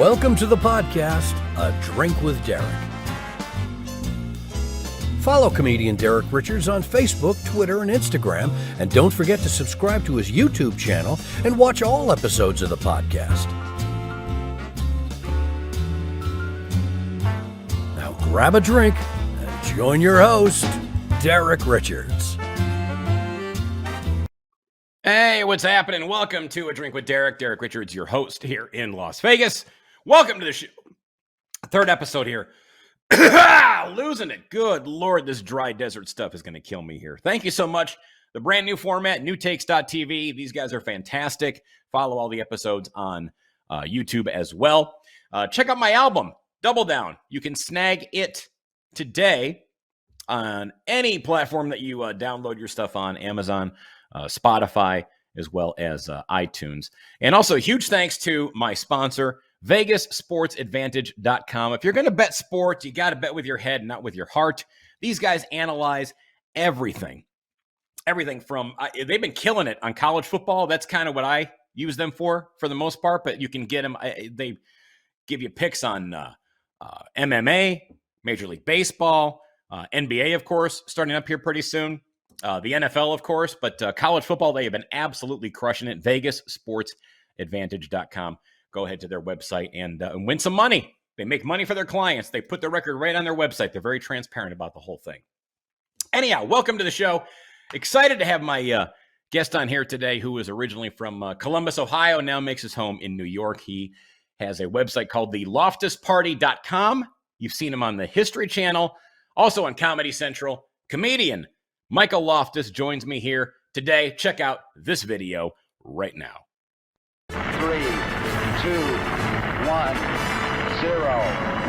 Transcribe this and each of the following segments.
Welcome to the podcast, A Drink with Derek. Follow comedian Derek Richards on Facebook, Twitter, and Instagram, and don't forget to subscribe to his YouTube channel and watch all episodes of the podcast. Now grab a drink and join your host, Derek Richards. Hey, what's happening? Welcome to A Drink with Derek. Derek Richards, your host here in Las Vegas. Welcome to the show. Third episode here. Losing it. Good Lord, this dry desert stuff is going to kill me here. Thank you so much. The brand new format, newtakes.tv. These guys are fantastic. Follow all the episodes on YouTube as well. Check out my album, Double Down. You can snag it today on any platform that you download your stuff on, Amazon, Spotify, as well as iTunes. And also, huge thanks to my sponsor, VegasSportsAdvantage.com. If you're going to bet sports, you got to bet with your head, not with your heart. These guys analyze everything. Everything from, they've been killing it on college football. That's kind of what I use them for the most part, but you can get them. They give you picks on MMA, Major League Baseball, NBA, of course, starting up here pretty soon. The NFL, of course, but college football, they have been absolutely crushing it. VegasSportsAdvantage.com. Go ahead to their website and win some money. They make money for their clients. They put their record right on their website. They're very transparent about the whole thing. Anyhow, welcome to the show. Excited to have my guest on here today, who is originally from Columbus, Ohio, now makes his home in New York. He has a website called theloftusparty.com. You've seen him on the History Channel, also on Comedy Central. Comedian Michael Loftus joins me here today. Check out this video right now. 3, 2, 1, 0.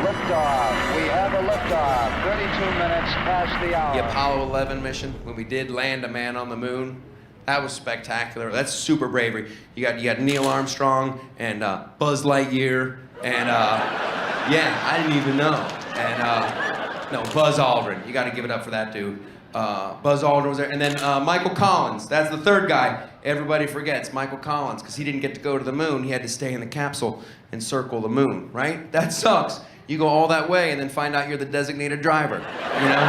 Liftoff. We have a liftoff. 32 minutes past the hour. The Apollo 11 mission, when we did land a man on the moon, that was spectacular. That's super bravery. You got Neil Armstrong and Buzz Lightyear and yeah, I didn't even know. And no, Buzz Aldrin. You got to give it up for that dude. Buzz Aldrin was there, and then Michael Collins. That's the third guy everybody forgets, Michael Collins, because he didn't get to go to the moon. He had to stay in the capsule and circle the moon, right? That sucks. You go all that way and then find out you're the designated driver, you know?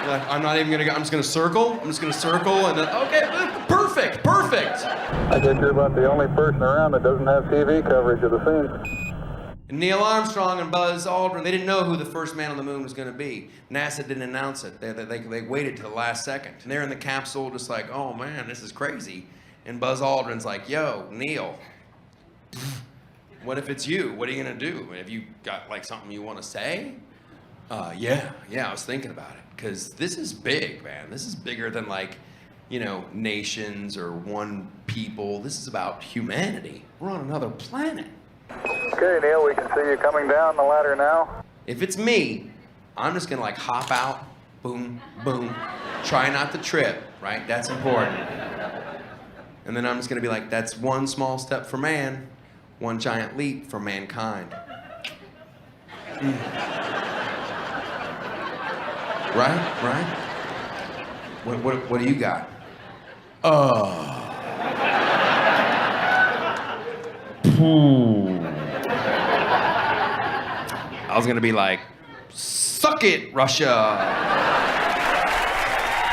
Like, I'm not even gonna go, I'm just gonna circle, and then, okay, perfect. I guess you're about the only person around that doesn't have TV coverage of the scene. And Neil Armstrong and Buzz Aldrin, they didn't know who the first man on the moon was going to be. NASA didn't announce it. They waited to the last second. And they're in the capsule just like, oh man, this is crazy. And Buzz Aldrin's like, yo, Neil, what if it's you? What are you going to do? Have you got like something you want to say? Yeah, I was thinking about it. Because this is big, man. This is bigger than like, you know, nations or one people. This is about humanity. We're on another planet. Okay, Neil, we can see you coming down the ladder now. If it's me, I'm just gonna like hop out, boom, boom, try not to trip, right? That's important. And then I'm just gonna be like, that's one small step for man, one giant leap for mankind. Right? What do you got? I was gonna be like, suck it, Russia.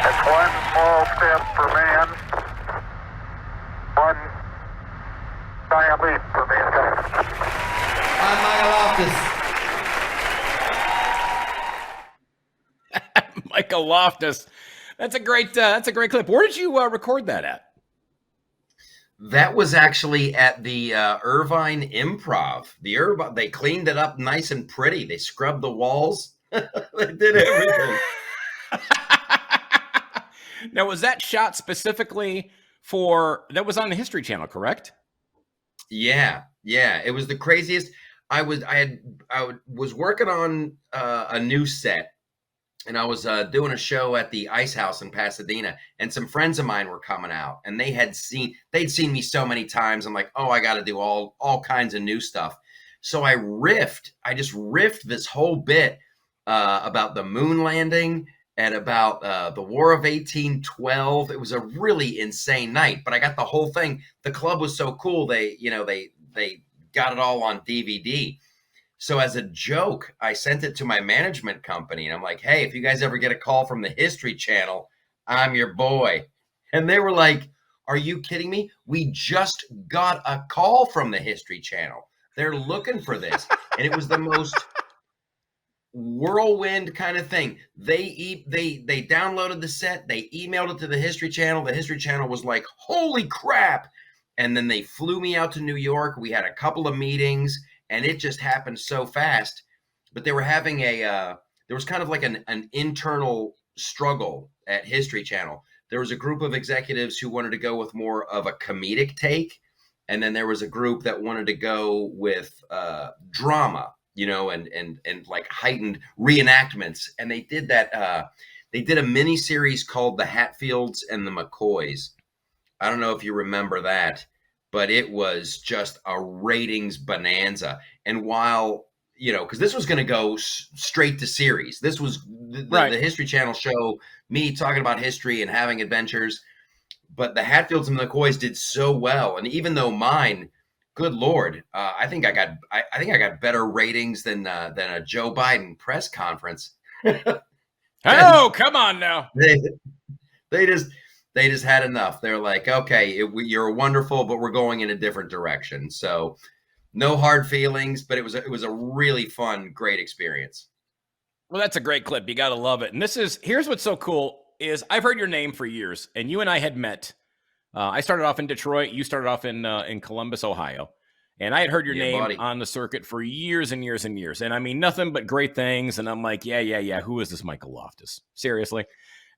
That's one small step for man, one giant leap for mankind. I'm Michael Loftus. Michael Loftus. That's a great clip. Where did you record that at? That was actually at the Irvine Improv. They cleaned it up nice and pretty. They scrubbed the walls. They did everything. Now, was that shot specifically that was on the History Channel, correct? Yeah. It was the craziest. I was working on a new set. And I was doing a show at the Ice House in Pasadena, and some friends of mine were coming out, and they'd seen me so many times. I'm like, oh, I got to do all kinds of new stuff. So I just riffed this whole bit about the moon landing and about the War of 1812. It was a really insane night, but I got the whole thing. The club was so cool. They got it all on DVD. So as a joke, I sent it to my management company, and I'm like, hey, if you guys ever get a call from the History Channel, I'm your boy. And they were like, are you kidding me? We just got a call from the History Channel. They're looking for this. And it was the most whirlwind kind of thing. They downloaded the set, they emailed it to the History Channel. The History Channel was like, holy crap. And then they flew me out to New York. We had a couple of meetings, and it just happened so fast. But they were having there was kind of like an internal struggle at History Channel. There was a group of executives who wanted to go with more of a comedic take. And then there was a group that wanted to go with drama, and like heightened reenactments. And they did that. They did a mini series called The Hatfields and the McCoys. I don't know if you remember that, but it was just a ratings bonanza. And while, because this was going to go straight to series. This was the History Channel show, me talking about history and having adventures. But the Hatfields and the McCoys did so well. And even though mine, good Lord, I think I got better ratings than a Joe Biden press conference. Oh, come on now. They just had enough. They're like, okay, you're wonderful, but we're going in a different direction. So no hard feelings, but it was a really fun, great experience. Well, that's a great clip. You got to love it. And here's what's so cool is I've heard your name for years, and you and I had met. I started off in Detroit. You started off in Columbus, Ohio. And I had heard your name on the circuit for years and years and years. And I mean, nothing but great things. And I'm like, yeah. Who is this Michael Loftus? Seriously.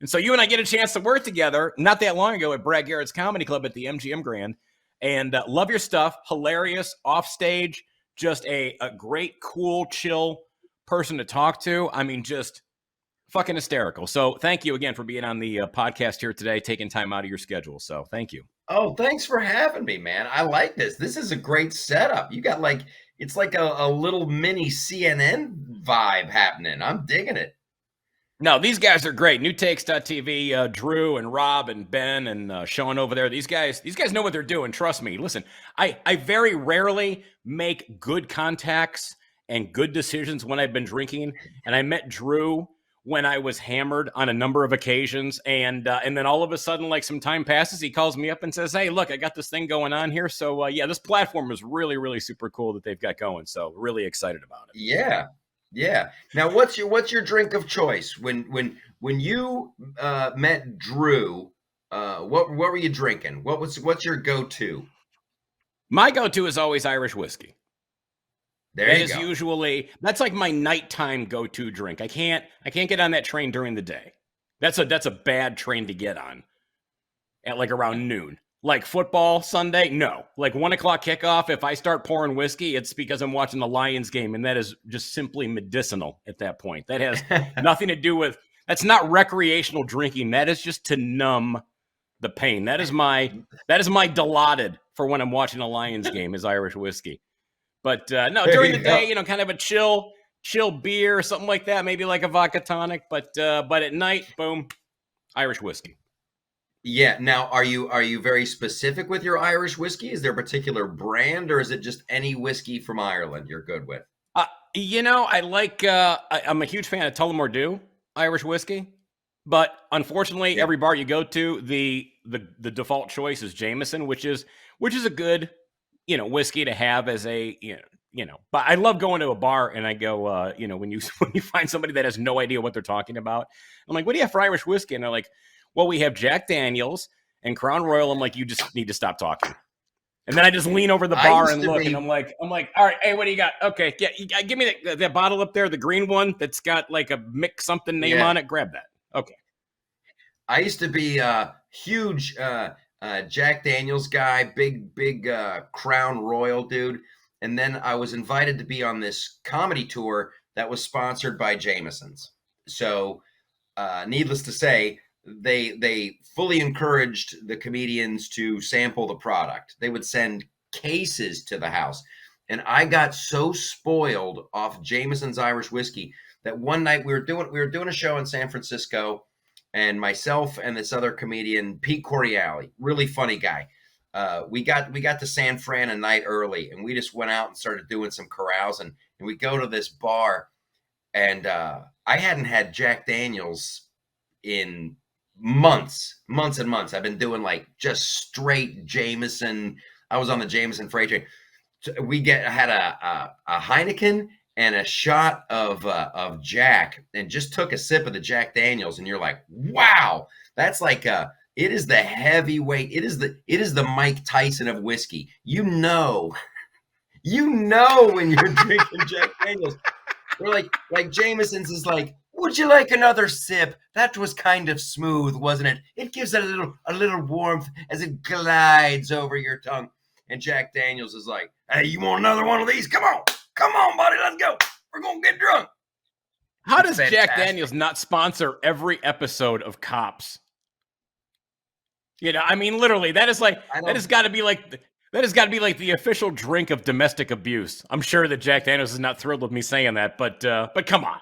And so you and I get a chance to work together not that long ago at Brad Garrett's Comedy Club at the MGM Grand. And love your stuff. Hilarious, off stage, just a great, cool, chill person to talk to. I mean, just fucking hysterical. So thank you again for being on the podcast here today, taking time out of your schedule. So thank you. Oh, thanks for having me, man. I like this. This is a great setup. You got it's like a little mini CNN vibe happening. I'm digging it. No, these guys are great. NewTakes.tv, Drew and Rob and Ben and Sean over there. These guys know what they're doing. Trust me. Listen, I very rarely make good contacts and good decisions when I've been drinking. And I met Drew when I was hammered on a number of occasions. And then all of a sudden, like some time passes, he calls me up and says, hey, look, I got this thing going on here. So yeah, this platform is really, really super cool that they've got going. So really excited about it. Yeah. Yeah. Now, what's your drink of choice? When you met Drew, what were you drinking? What's your go-to? My go-to is always Irish whiskey. There you go. Usually that's like my nighttime go-to drink. I can't get on that train during the day. That's a bad train to get on at like around noon. Like football Sunday, no. Like 1 o'clock kickoff, if I start pouring whiskey, it's because I'm watching the Lions game, and that is just simply medicinal at that point. That has nothing to do with, that's not recreational drinking. That is just to numb the pain. That is my Dilaudid for when I'm watching a Lions game is Irish whiskey. But no, during the day, kind of a chill beer, something like that, maybe like a vodka tonic. But at night, boom, Irish whiskey. Yeah. Now, are you very specific with your Irish whiskey? Is there a particular brand, or is it just any whiskey from Ireland you're good with? I like. I'm a huge fan of Tullamore Dew Irish whiskey, but unfortunately, every bar you go to, the default choice is Jamison, which is a good whiskey to have as a but I love going to a bar and I go when you find somebody that has no idea what they're talking about, I'm like, what do you have for Irish whiskey? And they're like, well, we have Jack Daniels and Crown Royal. I'm like, you just need to stop talking. And then I just lean over the bar and look, and I'm like, all right, hey, what do you got? Okay, yeah, give me that bottle up there, the green one that's got like a Mick something name on it. Grab that. Okay. I used to be a huge Jack Daniels guy, big Crown Royal dude. And then I was invited to be on this comedy tour that was sponsored by Jamison's. So needless to say, they fully encouraged the comedians to sample the product. They would send cases to the house. And I got so spoiled off Jamison's Irish whiskey that one night we were doing a show in San Francisco, and myself and this other comedian, Pete Coriali, really funny guy. we got to San Fran a night early, and we just went out and started doing some carousing. And we go to this bar, and I hadn't had Jack Daniels in months and months. I've been doing like just straight Jameson. I was on the Jameson freight train. I had a Heineken and a shot of Jack, and just took a sip of the Jack Daniels, and you're like, wow, that's like it is the heavyweight. It is the Mike Tyson of whiskey. You know when you're drinking Jack Daniels. We're like Jameson's is like, would you like another sip? That was kind of smooth, wasn't it? It gives it a little warmth as it glides over your tongue. And Jack Daniels is like, hey, you want another one of these? Come on, buddy, let's go. We're gonna get drunk. How does Jack Daniels not sponsor every episode of Cops? You know, I mean, literally, that has got to be like the official drink of domestic abuse. I'm sure that Jack Daniels is not thrilled with me saying that, but come on.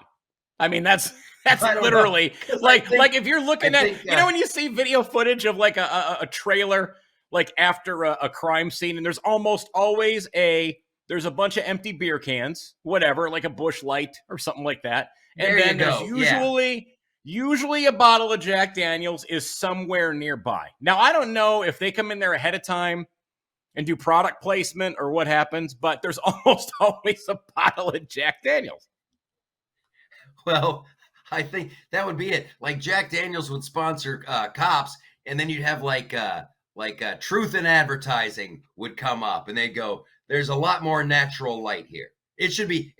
I mean, that's literally like if you're looking at, you know, when you see video footage of like a trailer, like after a crime scene, and there's almost always there's a bunch of empty beer cans, whatever, like a Busch Light or something like that. And then there's usually a bottle of Jack Daniels is somewhere nearby. Now, I don't know if they come in there ahead of time and do product placement or what happens, but there's almost always a bottle of Jack Daniels. Well, I think that would be it. Like Jack Daniels would sponsor Cops, and then you'd have like Truth in Advertising would come up, and they'd go, there's a lot more natural light here. It should be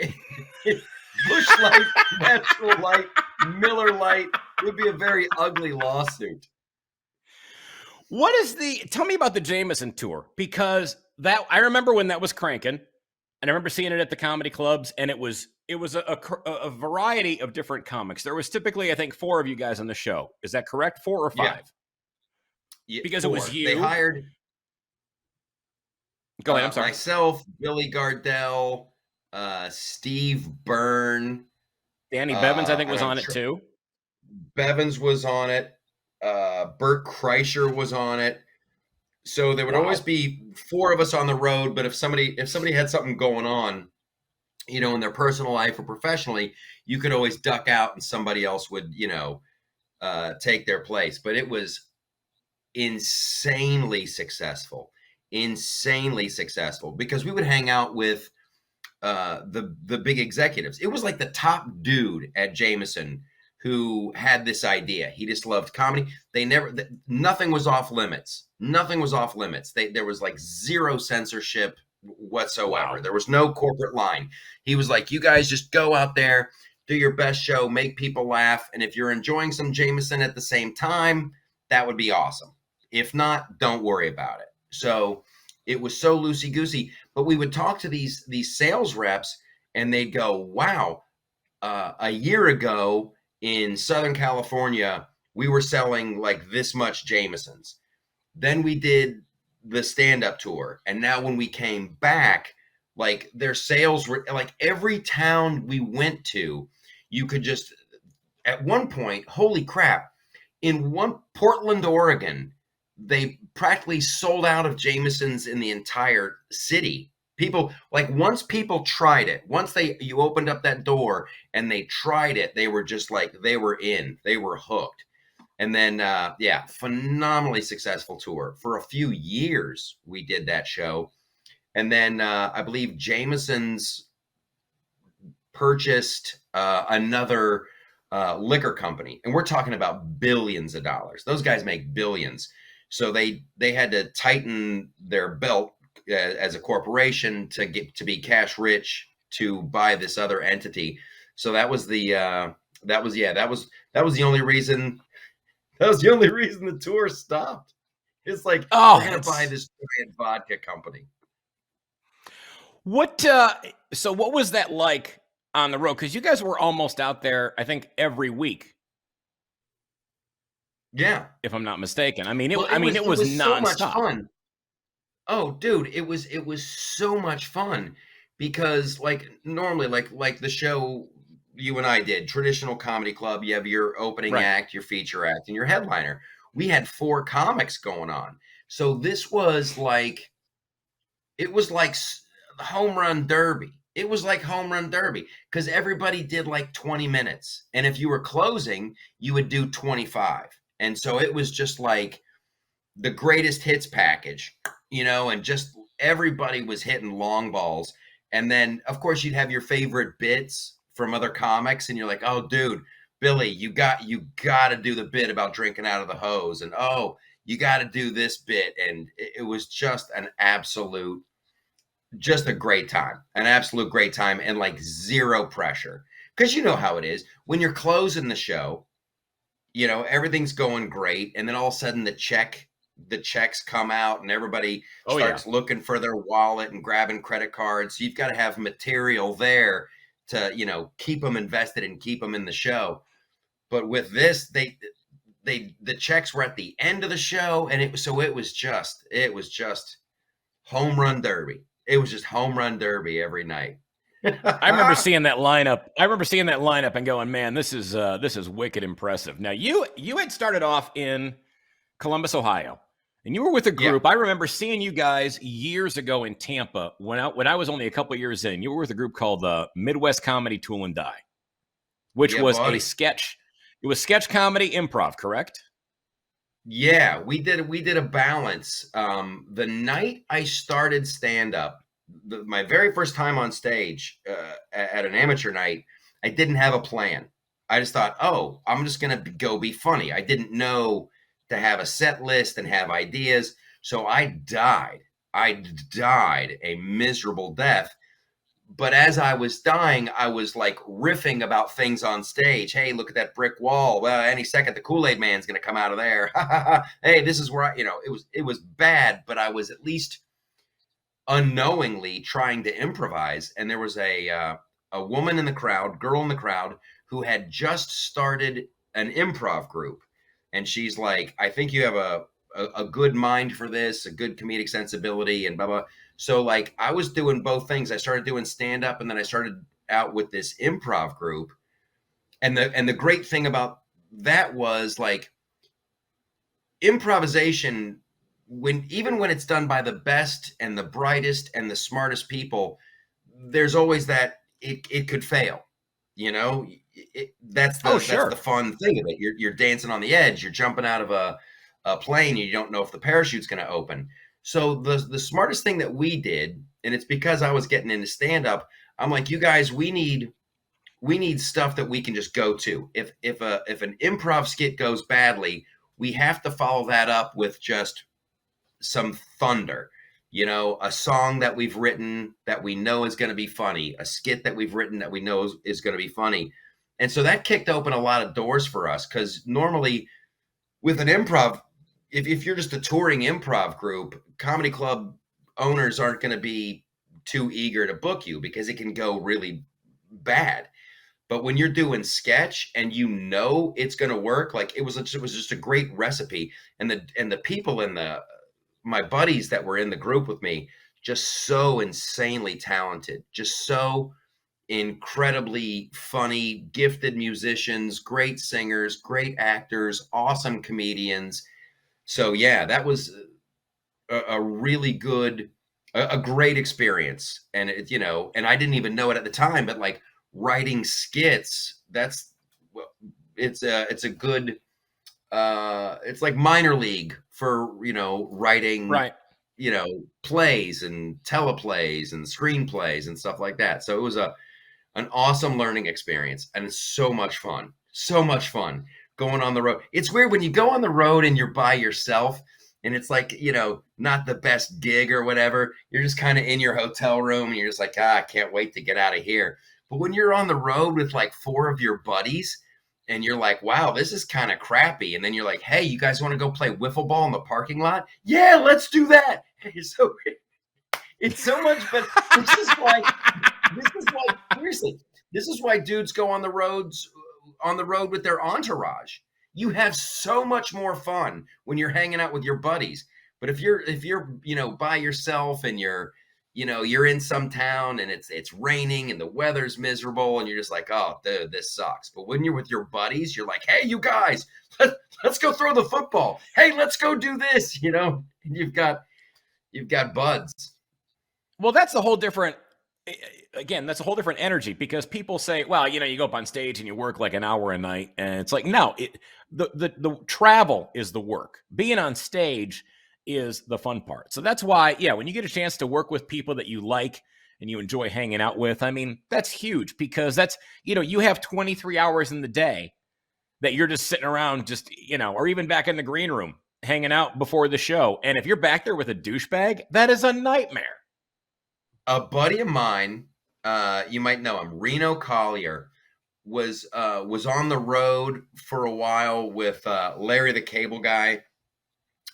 Busch Light, Natural Light, Miller Light. It would be a very ugly lawsuit. Tell me about the Jamison Tour, because I remember when that was cranking, and I remember seeing it at the comedy clubs, and it was a variety of different comics. There was typically, I think, 4 of you guys on the show. Is that correct? 4 or 5? Yeah, because 4. It was you. They hired. Go ahead. I'm sorry. Myself, Billy Gardell, Steve Byrne, Danny Bevins, I think, was on it too. Bevins was on it. Bert Kreischer was on it. So there would always be 4 of us on the road. But if somebody had something going on, you know, in their personal life or professionally, you could always duck out and somebody else would, you know, take their place. But it was insanely successful because we would hang out with the big executives. It was like the top dude at Jamison who had this idea. He just loved comedy. Nothing was off limits. There was like zero censorship whatsoever. Wow. There was no corporate line. He was like, you guys just go out there, do your best show, make people laugh. And if you're enjoying some Jameson at the same time, that would be awesome. If not, don't worry about it. So it was so loosey-goosey. But we would talk to these sales reps, and they'd go, wow, a year ago in Southern California, we were selling like this much Jamesons. Then we did the stand-up tour. And now when we came back, like their sales were like every town we went to, you could just, at one point, holy crap, in Portland, Oregon, they practically sold out of Jamesons in the entire city. People, like once people tried it, you opened up that door and they tried it, they were just like, they were hooked. And then, phenomenally successful tour. For a few years, we did that show. And then I believe Jameson's purchased another liquor company. And we're talking about billions of dollars. Those guys make billions. So they had to tighten their belt as a corporation to be cash rich to buy this other entity. So that was the only reason. That was the only reason the tour stopped. It's like, we're going to buy this giant vodka company. So what was that like on the road? Because you guys were almost out there, I think, every week. Yeah, if I'm not mistaken. I mean, it was nonstop. So much fun. Oh, dude, it was so much fun because, like, normally, like the show you and I did, traditional comedy club, you have your opening act, your feature act, and your headliner. We had 4 comics going on. So this was like, it was like home run derby. It was like home run derby because everybody did like 20 minutes. And if you were closing, you would do 25. And so it was just like the greatest hits package, and just everybody was hitting long balls. And then, of course, you'd have your favorite bits from other comics. And you're like, oh, dude, Billy, you got to do the bit about drinking out of the hose. And, oh, you got to do this bit. And it was just just a great time, an absolute great time, and like zero pressure. Because you know how it is when you're closing the show, everything's going great. And then all of a sudden the checks come out and everybody starts looking for their wallet and grabbing credit cards. So you've got to have material there to, keep them invested and keep them in the show. But with this, the checks were at the end of the show. And it was just home run derby. It was just home run derby every night. I remember seeing that lineup and going, man, this is wicked impressive. Now you had started off in Columbus, Ohio, and you were with a group. Yeah. I remember seeing you guys years ago in Tampa when I was only a couple of years in. You were with a group called Midwest Comedy Tool and Die, which was a sketch. It was sketch comedy improv, correct? Yeah, we did a balance. The night I started stand-up, my very first time on stage at an amateur night, I didn't have a plan. I just thought, oh, I'm just going to go be funny. I didn't know to have a set list and have ideas. So I died a miserable death. But as I was dying, I was like riffing about things on stage. Hey, look at that brick wall. Well, any second, the Kool-Aid Man's going to come out of there. Hey, this is where it was bad, but I was at least unknowingly trying to improvise. And there was a woman in the crowd, girl in the crowd, who had just started an improv group. And she's like, I think you have a good mind for this, a good comedic sensibility, and blah, blah. So like I was doing both things. I started doing stand-up, and then I started out with this improv group. And the great thing about that was like improvisation, even when it's done by the best and the brightest and the smartest people, there's always that it could fail. That's the fun thing of it. You're dancing on the edge. You're jumping out of a plane, and you don't know if the parachute's going to open. So the smartest thing that we did, and it's because I was getting into stand-up, I'm like, you guys, we need stuff that we can just go to. If an improv skit goes badly, we have to follow that up with just some thunder. A song that we've written that we know is going to be funny, a skit that we've written that we know is going to be funny. And so that kicked open a lot of doors for us, because normally with an improv, if you're just a touring improv group, comedy club owners aren't going to be too eager to book you because it can go really bad. But when you're doing sketch and it's going to work, like it was just a great recipe. And the people my buddies that were in the group with me, just so insanely talented, just so incredibly funny, gifted musicians, great singers, great actors, awesome comedians. So yeah, that was a really good, a great experience. And and I didn't even know it at the time, but like writing skits, it's a good, it's like minor league for, writing, right. Plays and teleplays and screenplays and stuff like that. So it was an awesome learning experience, and it's so much fun going on the road. It's weird when you go on the road and you're by yourself, and it's like, not the best gig or whatever. You're just kind of in your hotel room and you're just like, I can't wait to get out of here. But when you're on the road with like 4 of your buddies and you're like, wow, this is kind of crappy. And then you're like, hey, you guys want to go play wiffle ball in the parking lot? Yeah, let's do that. So it's so much fun. Seriously, this is why dudes go on the road with their entourage. You have so much more fun when you're hanging out with your buddies. But if you're by yourself and you're in some town and it's raining and the weather's miserable and you're just like, oh, dude, this sucks. But when you're with your buddies, you're like, hey, you guys, let's go throw the football. Hey, let's go do this. you've got buds. Well, that's a whole different. Again, that's a whole different energy because people say, well, you go up on stage and you work like an hour a night. And it's like, no, the travel is the work. Being on stage is the fun part. So that's why, yeah, when you get a chance to work with people that you like and you enjoy hanging out with, I mean, that's huge because that's, you have 23 hours in the day that you're just sitting around just, or even back in the green room hanging out before the show. And if you're back there with a douchebag, that is a nightmare. A buddy of mine, you might know him, Reno Collier, was on the road for a while with Larry the Cable Guy,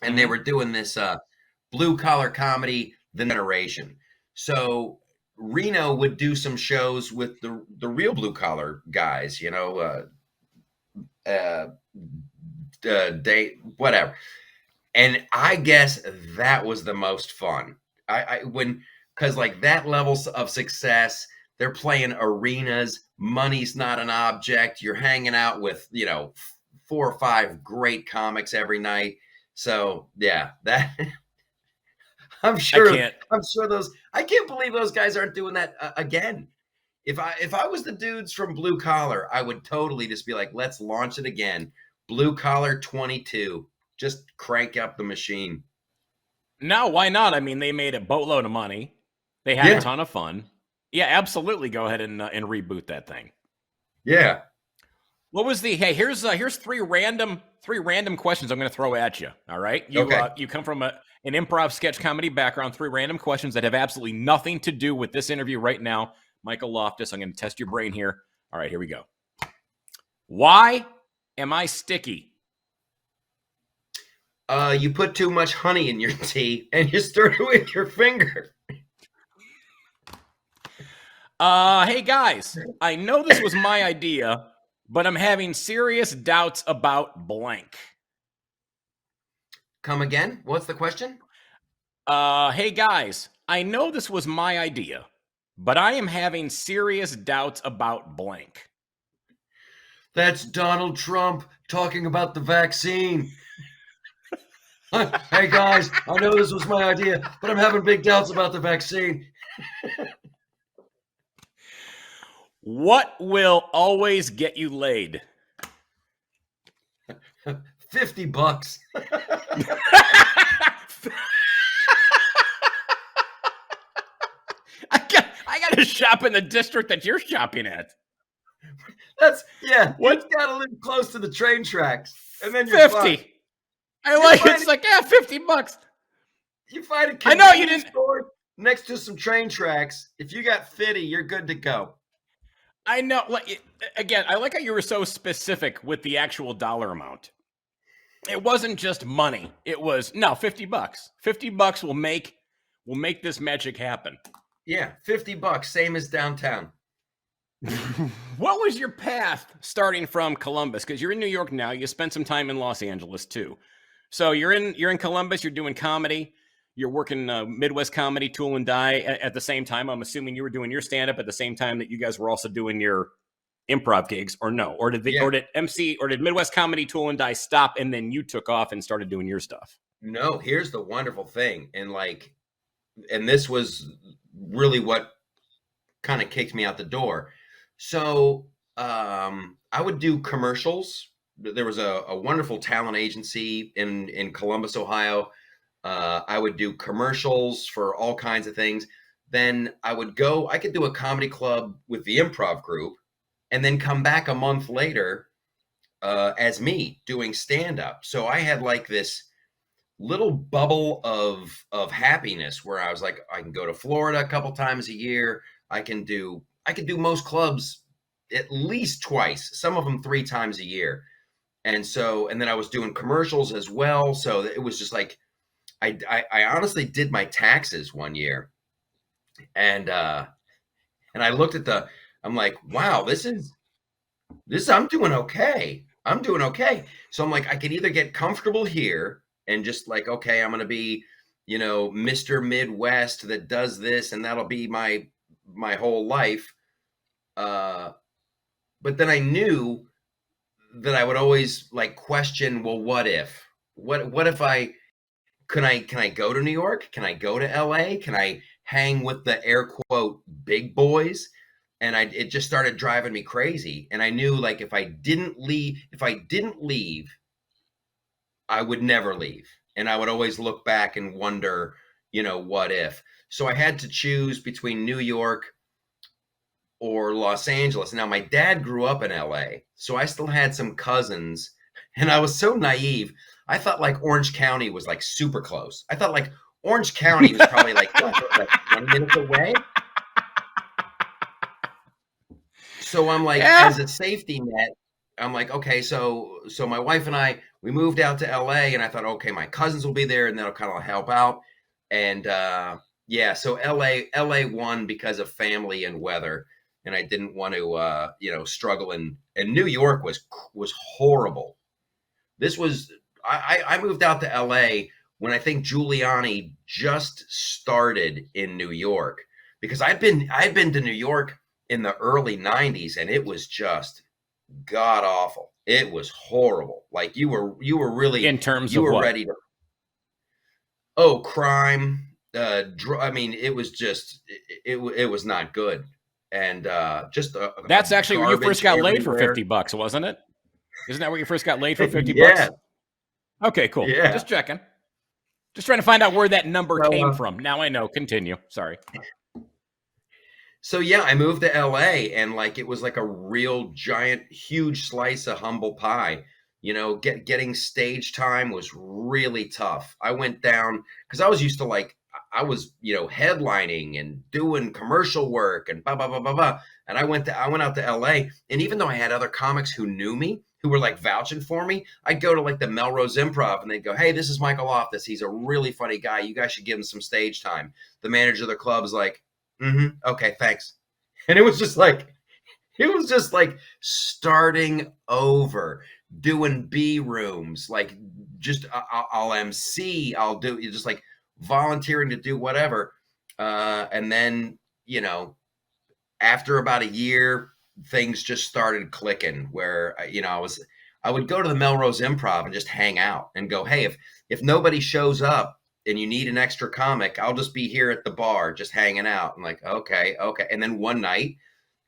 and they were doing this blue collar comedy, The Generation. So Reno would do some shows with the real blue collar guys, date whatever, and I guess that was the most fun. Because like that level of success, they're playing arenas, money's not an object, you're hanging out with 4 or 5 great comics every night. So yeah, that I'm sure those, I can't believe those guys aren't doing that again. If I was the dudes from Blue Collar, I would totally just be like, let's launch it again. Blue Collar 22, just crank up the machine. No, why not? I mean, they made a boatload of money. They had a ton of fun. Yeah, absolutely. Go ahead and reboot that thing. Yeah. What was hey, here's 3 random questions I'm going to throw at you. All right. You come from an improv sketch comedy background. 3 random questions that have absolutely nothing to do with this interview right now. Michael Loftus, I'm going to test your brain here. All right, here we go. Why am I sticky? You put too much honey in your tea and you stir it with your finger. Hey guys, I know this was my idea, but I'm having serious doubts about blank. Come again? What's the question? Hey guys, I know this was my idea, but I am having serious doubts about blank. That's Donald Trump talking about the vaccine. Hey guys, I know this was my idea, but I'm having big doubts about the vaccine. What will always get you laid? $50. I got to shop in the district that you're shopping at. What? You gotta live close to the train tracks, and then you're 50. Fine. It's like $50. You find a I know you didn't store next to some train tracks. If you got 50, you're good to go. I know. Again, I like how you were so specific with the actual dollar amount. It wasn't just money. It was $50. $50 will make this magic happen. Yeah, $50, same as downtown. What was your path starting from Columbus? Because you're in New York now. You spent some time in Los Angeles too. So you're in Columbus. You're doing comedy. You're working Midwest Comedy, Tool and Die at the same time. I'm assuming you were doing your stand-up at the same time that you guys were also doing your improv gigs, or no? Or did did Midwest Comedy, Tool and Die stop and then you took off and started doing your stuff? No, here's the wonderful thing. And this was really what kind of kicked me out the door. So I would do commercials. There was a wonderful talent agency in Columbus, Ohio. I would do commercials for all kinds of things. Then I could do a comedy club with the improv group and then come back a month later as me doing stand-up. So I had like this little bubble of happiness where I was like, I can go to Florida a couple times a year. I could do most clubs at least twice, some of them 3 times a year. And then I was doing commercials as well. So it was just like, I honestly did my taxes one year, and I looked at I'm like, wow, this I'm doing okay. I'm doing okay. So I'm like, I can either get comfortable here and just like, okay, I'm going to be, Mr. Midwest that does this, and that'll be my whole life. But then I knew that I would always like question, well, what if can I go to New York? Can I go to LA? Can I hang with the air quote big boys? And it just started driving me crazy. And I knew, like, if I didn't leave, I would never leave. And I would always look back and wonder, what if? So I had to choose between New York or Los Angeles. Now, my dad grew up in LA, so I still had some cousins, and I was so naive. I thought like Orange County was like super close. I thought like Orange County was probably like 1 minute away. So I'm like, as a safety net, I'm like, okay, so my wife and I, we moved out to LA, and I thought, okay, my cousins will be there, and that'll kind of help out. And so LA won because of family and weather, and I didn't want to struggle. And New York was horrible. This was I moved out to LA when I think Giuliani just started in New York, because I'd been to New York in the early 90s, and it was just god awful. It was horrible. Like you were really, in terms you of were what? ready to crime. I mean, it was just it was not good. And that's actually where you first got laid for everywhere. $50, wasn't it? Isn't that where you first got laid for $50? Yeah. Okay, cool. Yeah. Just checking. Just trying to find out where that number So, came from. Now I know. Continue. Sorry. So yeah, I moved to LA, and like it was like a real giant, huge slice of humble pie. Getting stage time was really tough. I went down because I was used to I was headlining and doing commercial work and blah blah blah blah blah. And I went out to LA, and even though I had other comics who knew me, who were like vouching for me, I'd go to like the Melrose Improv, and they'd go, "Hey, this is Michael Loftus. He's a really funny guy. You guys should give him some stage time." The manager of the club is like, "Okay, thanks." And it was just like starting over, doing B rooms, like just I'll MC, I'll do just like volunteering to do whatever. And then, after about a year, things just started clicking where, I would go to the Melrose Improv and just hang out and go, "Hey, if nobody shows up and you need an extra comic, I'll just be here at the bar, just hanging out." I'm like, okay. And then one night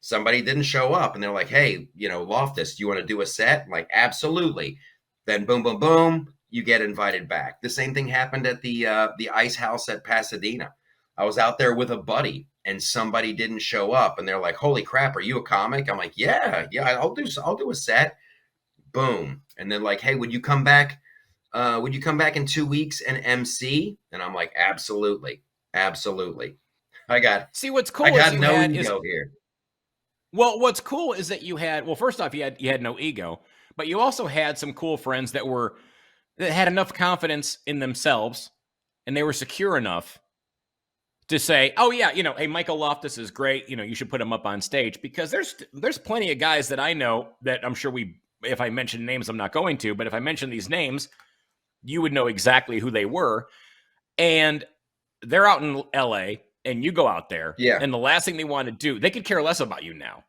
somebody didn't show up, and they're like, "Hey, Loftus, do you want to do a set?" I'm like, "Absolutely." Then boom, boom, boom, you get invited back. The same thing happened at the Ice House at Pasadena. I was out there with a buddy, and somebody didn't show up, and they're like, "Holy crap, are you a comic?" I'm like, yeah, I'll do a set. Boom. And then like, "Hey, would you come back in 2 weeks and MC?" And I'm like, absolutely. See, what's cool I got is no ego here. Well, what's cool is that you had, well, first off, you had no ego, but you also had some cool friends that had enough confidence in themselves, and they were secure enough to say, "Oh yeah, hey, Michael Loftus is great. You should put him up on stage," because there's plenty of guys that I know that I'm sure if I mention names, I'm not going to, but if I mention these names, you would know exactly who they were. And they're out in LA, and you go out there, Yeah. and the last thing they want to do, they could care less about you now.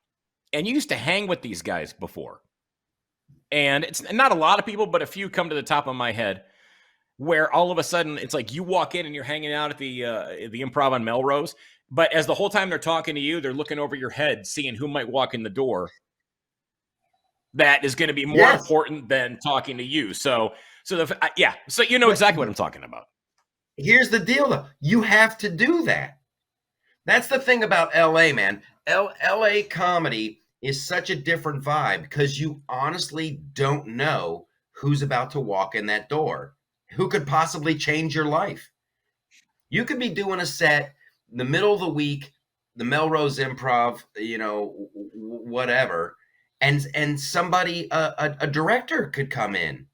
And you used to hang with these guys before. And it's not a lot of people, but a few come to the top of my head, where all of a sudden it's like you walk in and you're hanging out at the Improv on Melrose, but as the whole time they're talking to you, they're looking over your head, seeing who might walk in the door. That is going to be more important than talking to you. So you know exactly what I'm talking about. Here's the deal, though. You have to do that. That's the thing about LA, man. LA comedy is such a different vibe because you honestly don't know who's about to walk in that door, who could possibly change your life. You could be doing a set in the middle of the week, the Melrose Improv, whatever, and somebody, a director could come in,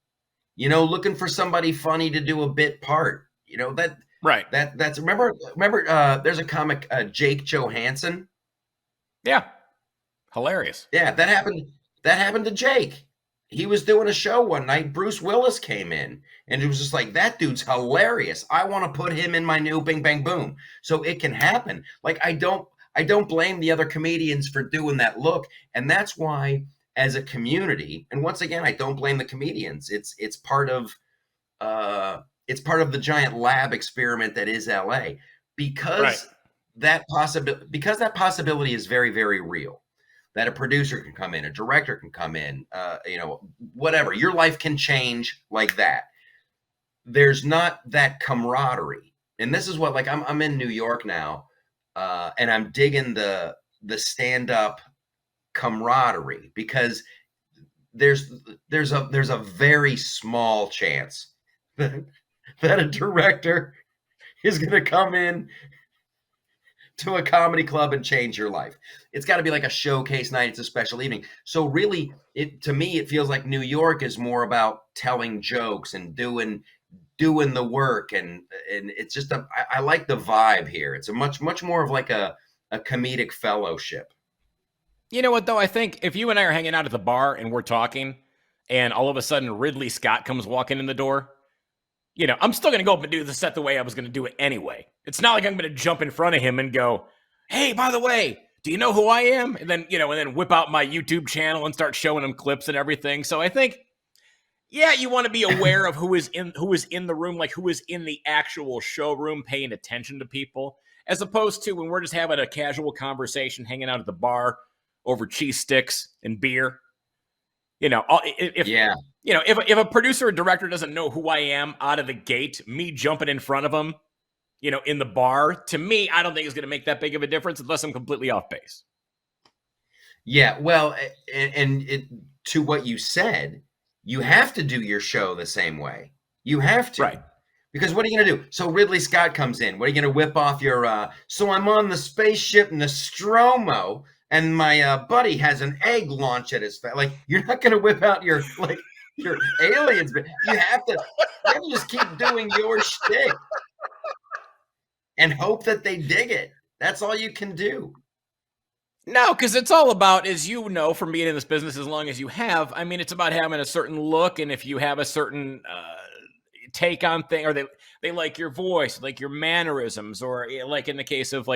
looking for somebody funny to do a bit part. That right. That's remember. There's a comic, Jake Johansson. Yeah, hilarious. Yeah, that happened to Jake. He was doing a show one night. Bruce Willis came in, and it was just like, that dude's hilarious. I want to put him in my new Bing Bang Boom. So it can happen. Like I don't blame the other comedians for doing that look, and that's why, as a community, and once again, I don't blame the comedians. It's part of it's part of the giant lab experiment that is LA, because Right. that possibility is very, very real. That a producer can come in, a director can come in, whatever. Your life can change like that. There's not that camaraderie, and this is what, like, I'm in New York now, and I'm digging the stand-up camaraderie, because there's a very small chance that a director is going to come in to a comedy club and change your life. It's got to be like a showcase night. It's a special evening. So really, to me, it feels like New York is more about telling jokes and doing the work, and it's just I like the vibe here. It's a much more of like a comedic fellowship. You know what, though? I think if you and I are hanging out at the bar and we're talking, and all of a sudden Ridley Scott comes walking in the door, I'm still going to go up and do the set the way I was going to do it anyway. It's not like I'm going to jump in front of him and go, hey, by the way, do you know who I am? And then, and then whip out my YouTube channel and start showing him clips and everything. So I think, yeah, you want to be aware of who is in the room, like who is in the actual showroom, paying attention to people, as opposed to when we're just having a casual conversation, hanging out at the bar over cheese sticks and beer. If a producer or director doesn't know who I am out of the gate, me jumping in front of them, in the bar, to me, I don't think it's going to make that big of a difference unless I'm completely off base. Yeah, well, and to what you said, you have to do your show the same way. You have to. Right. Because what are you going to do? So Ridley Scott comes in. What are you going to whip off your, so I'm on the spaceship Nostromo, and my buddy has an egg launch at his face. Like, you're not going to whip out your aliens, but you have to just keep doing your shtick and hope that they dig it. That's all you can do. No, because it's all about, as you know, from being in this business as long as you have, I mean, it's about having a certain look, and if you have a certain take on thing, or they like your voice, like your mannerisms, or like in the case of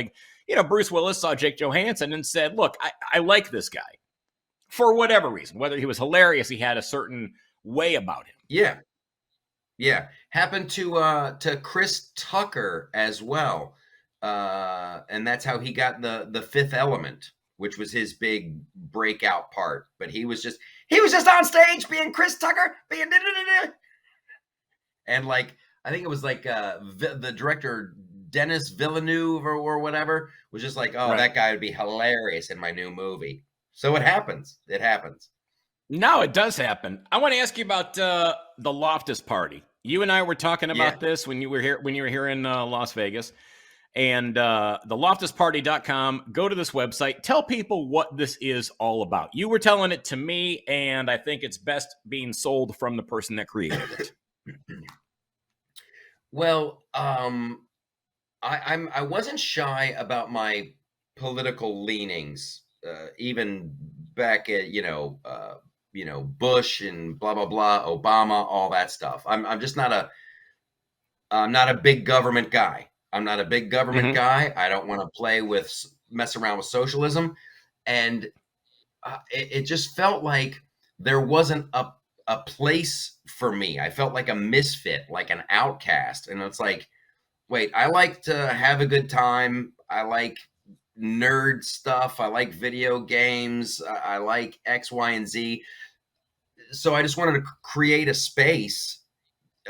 Bruce Willis saw Jake Johansson and said, look, I like this guy for whatever reason, whether he was hilarious, he had a certain way about him. Yeah. Happened to Chris Tucker as well. And that's how he got the Fifth Element, which was his big breakout part. But he was just on stage being Chris Tucker, being and I think it was the director Denis Villeneuve or whatever was just like, oh, right, that guy would be hilarious in my new movie. So it happens. It happens. No, it does happen. I want to ask you about the Loftus party. You and I were talking about this when you were here in Las Vegas. And theloftusparty.com, go to this website. Tell people what this is all about. You were telling it to me, and I think it's best being sold from the person that created it. Well, I wasn't shy about my political leanings, even back at Bush and blah blah blah, Obama, all that stuff. I'm just not a big government guy. I'm not a big government guy. I don't want to mess around with socialism, and it just felt like there wasn't a place for me. I felt like a misfit, like an outcast, and it's like, wait, I like to have a good time. I like nerd stuff. I like video games. I like X, Y, and Z. So I just wanted to create a space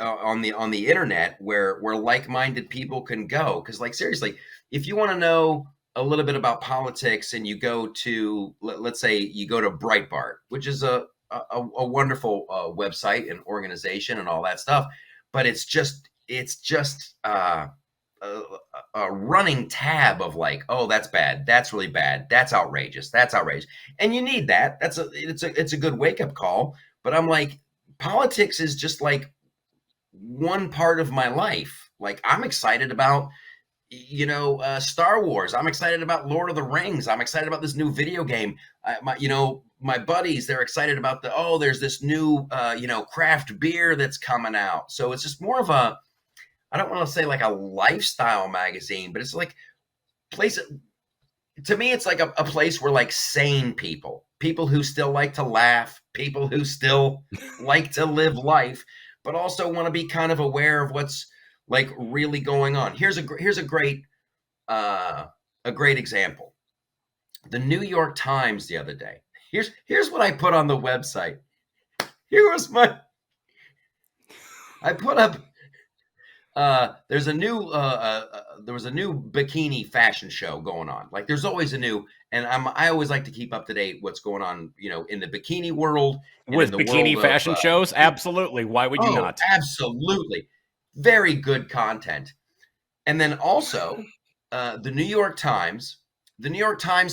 on the internet where like-minded people can go. Because, seriously, if you want to know a little bit about politics and you go to, let's say you go to Breitbart, which is a wonderful website and organization and all that stuff, but it's just a running tab of oh, that's bad, that's really bad, that's outrageous, and you need that. It's a good wake-up call. But I'm like, politics is just one part of my life. I'm excited about Star Wars. I'm excited about Lord of the Rings. I'm excited about this new video game. My buddies, they're excited about there's this new craft beer that's coming out. So it's just more of a, I don't want to say a lifestyle magazine, but it's place. To me, it's a place where sane people who still like to laugh, people who still like to live life, but also want to be kind of aware of what's like really going on. Here's a great example. The New York Times the other day. Here's what I put on the website. I put up. There was a new bikini fashion show going on. Like there's always a new, and I always like to keep up to date what's going on, in the bikini world. With bikini fashion shows? Absolutely. Why would you not? Absolutely. Very good content. And then also, the New York Times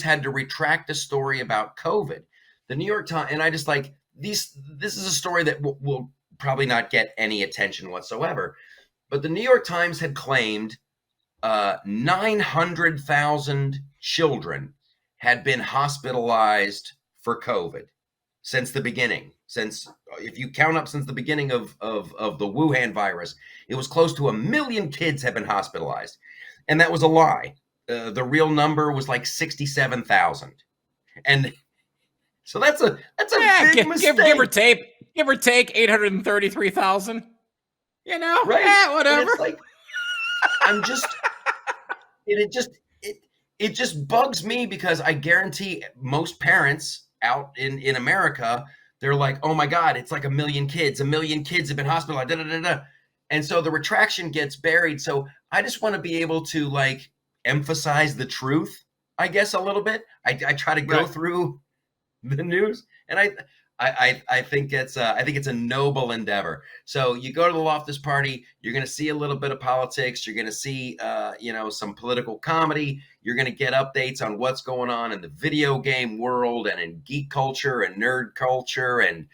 had to retract a story about COVID. The New York Times, and I just like this is a story that will probably not get any attention whatsoever. But the New York Times had claimed 900,000 children had been hospitalized for COVID since the beginning. If you count up since the beginning of the Wuhan virus, it was close to 1 million kids have been hospitalized. And that was a lie. The real number was like 67,000. And so that's a big mistake. Give or take 833,000. Right? Yeah, whatever. And it's like, it just bugs me because I guarantee most parents out in America, they're like, oh my God, it's like 1 million kids. 1 million kids have been hospitalized. Da, da, da, da. And so the retraction gets buried. So I just want to be able to like emphasize the truth, I guess, a little bit. I try to go through the news, and I think it's a noble endeavor. So you go to the Loftus party, you're going to see a little bit of politics. You're going to see, some political comedy. You're going to get updates on what's going on in the video game world and in geek culture and nerd culture and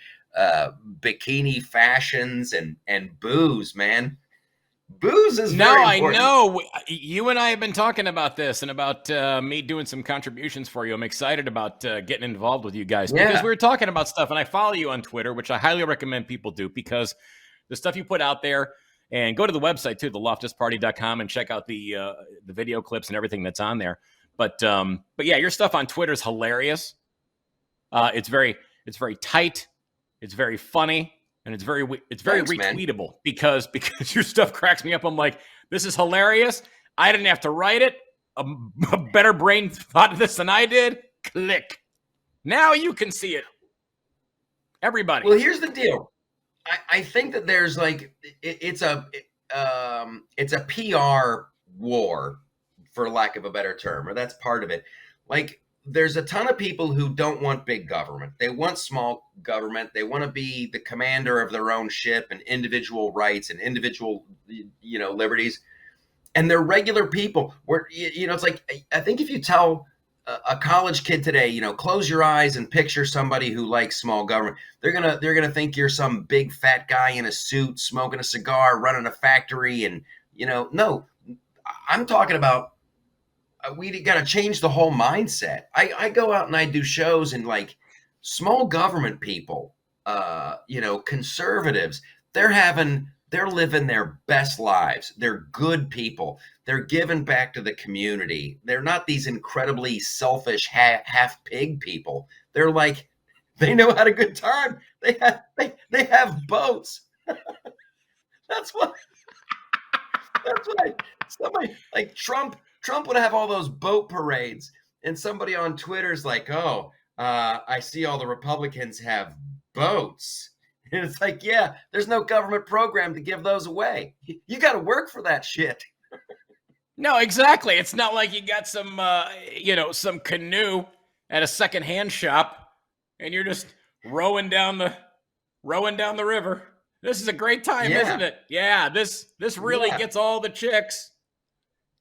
bikini fashions and booze, man. Booze is very important. I know. You and I have been talking about this and about me doing some contributions for you. I'm excited about getting involved with you guys because we were talking about stuff, and I follow you on Twitter, which I highly recommend people do because the stuff you put out there, and go to the website too, theloftusparty.com, and check out the video clips and everything that's on there. But yeah, your stuff on Twitter is hilarious. It's very tight. It's very funny. And it's very Thanks, retweetable, man. because your stuff cracks me up. I'm like, this is hilarious. I didn't have to write it. A better brain thought of this than I did. Click. Now you can see it. Everybody. Well, here's the deal. I think that there's like it's a PR war, for lack of a better term, or that's part of it. Like, there's a ton of people who don't want big government. They want small government. They want to be the commander of their own ship and individual rights and individual, liberties. And they're regular people. Where it's like, I think if you tell a college kid today, close your eyes and picture somebody who likes small government, they're gonna think you're some big fat guy in a suit smoking a cigar, running a factory, and no, I'm talking about. We got to change the whole mindset. I go out and I do shows, and like small government people, conservatives, they're living their best lives. They're good people. They're giving back to the community. They're not these incredibly selfish half pig people. They're like, they know how to good time. They have boats. That's why somebody like Trump would have all those boat parades, and somebody on Twitter's like, I see all the Republicans have boats. And it's like, yeah, there's no government program to give those away. You got to work for that shit. No, exactly. It's not like you got some, some canoe at a secondhand shop, and you're just rowing down the river. This is a great time, isn't it? Yeah, this really gets all the chicks.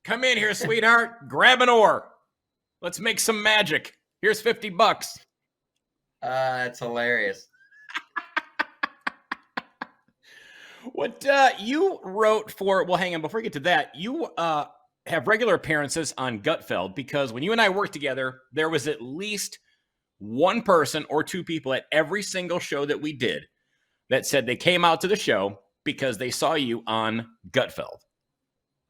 Come in here, sweetheart. Grab an oar. Let's make some magic. Here's $50. That's hilarious. What you wrote for, well, hang on, before we get to that, you have regular appearances on Gutfeld, because when you and I worked together, there was at least one person or two people at every single show that we did that said they came out to the show because they saw you on Gutfeld